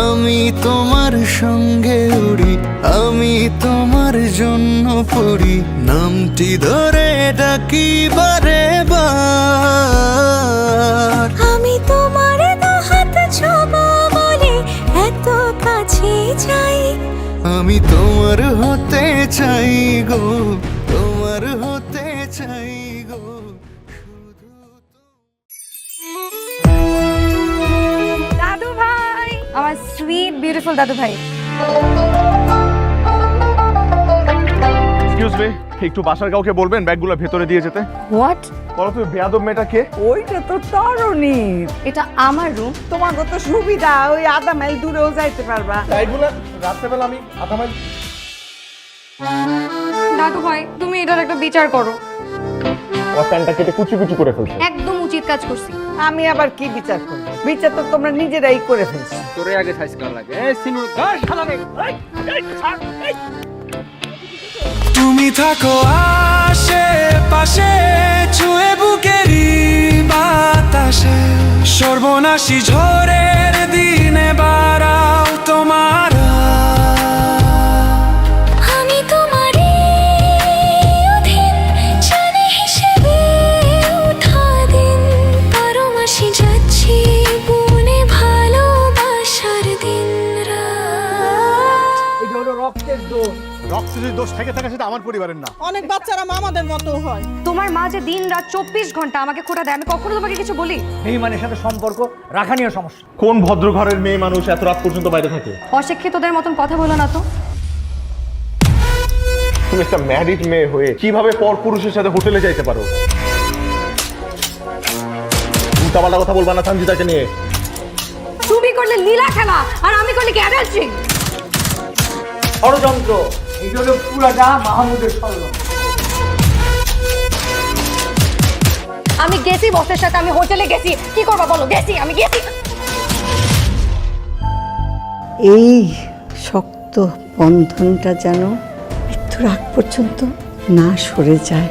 আমি তোমার সঙ্গে উড়ি, আমি তোমার জন্য পড়ি, নামটি ধরে ডাকি বারে বার। আমি তোমার হাত ছোঁবো বলে এত কাছে যাই। আমি তোমার হতে চাই গো, তোমার হতে চাই গো। দাদু ভাই, আমার সুইট বিউটিফুল দাদু ভাই। এক্সকিউজ মি, একটু বাসার কাউকে বলবেন ব্যাগগুলো ভেতরে দিয়ে যেতে। হোয়াট? বলো তুমি বেয়াদব মেয়েটা কে? ওইটা তো তরুণীর। এটা আমার রুম। তোমার তো সুবিধা, ওই আধা মাইল দূরেও যাইতে পারবা। এইগুলো রাত্রেবেলা আমি আধা মাইল। দাদু ভাই তুমি এটার একটা বিচার করো। আমার প্যান্টটা কেটে কুচি কুচি করে ফেলছে। একদম উচিত কাজ করছি। আমি আবার কি বিচার করব? বিচার তো তোমরা নিজেরাই করে ফেলছো। তোরে আগে সাইজ করা লাগে। এই সিনু গাছ খালাবে। তুমি থাকো আশে পাশে, ছুঁয়ে বুকেরই বাতাসে, সর্বনাশী ঝড়ের দিনে বাড়াও তোমার। আমি তোমারই অধীন, জানে হিসেবে ওঠা দিন, পরমাসি যাচ্ছি বনে ভালোবাসার দিন রাত। এটা হলো রক্তের দোষ। রক্ত যদি দোষ থেকে থাকে সেটা আমার পরিবারের না। অনেক বাচ্চারা মামাদের মতো হয়। তোমার মা যে দিন রাত 24 ঘন্টা আমাকে খোটা দেয়, আমি কখনো তোমাকে কিছু বলি? বেঈমানের সাথে সম্পর্ক রাখা নিয়ে সমস্যা। কোন ভদ্র ঘরের মেয়ে মানুষ এত রাত পর্যন্ত বাইরে থাকে? অশিক্ষিতদের মতন কথা বলো না তো। তুমি একটা ম্যারিড মেয়ে হয়ে কিভাবে পর পুরুষের সাথে হোটেলে যাইতে পারো? উল্টাপাল্টা কথা বলবা না সঞ্জিতাকে নিয়ে। তুমি করলে লীলা খেলা আর আমি করলে কি অ্যাডাল্টারি? ষড়যন্ত্র, এটা হলো পুরাটা মাহমুদের ষড়যন্ত্র। আমি গেছি বসের সাথে, আমি হোটেলে গেছি, কি করবা বলো? গেছি, আমি গেছি। এই শক্ত বন্ধনটা যেন মৃত্যুর আগ পর্যন্ত না সরে যায়।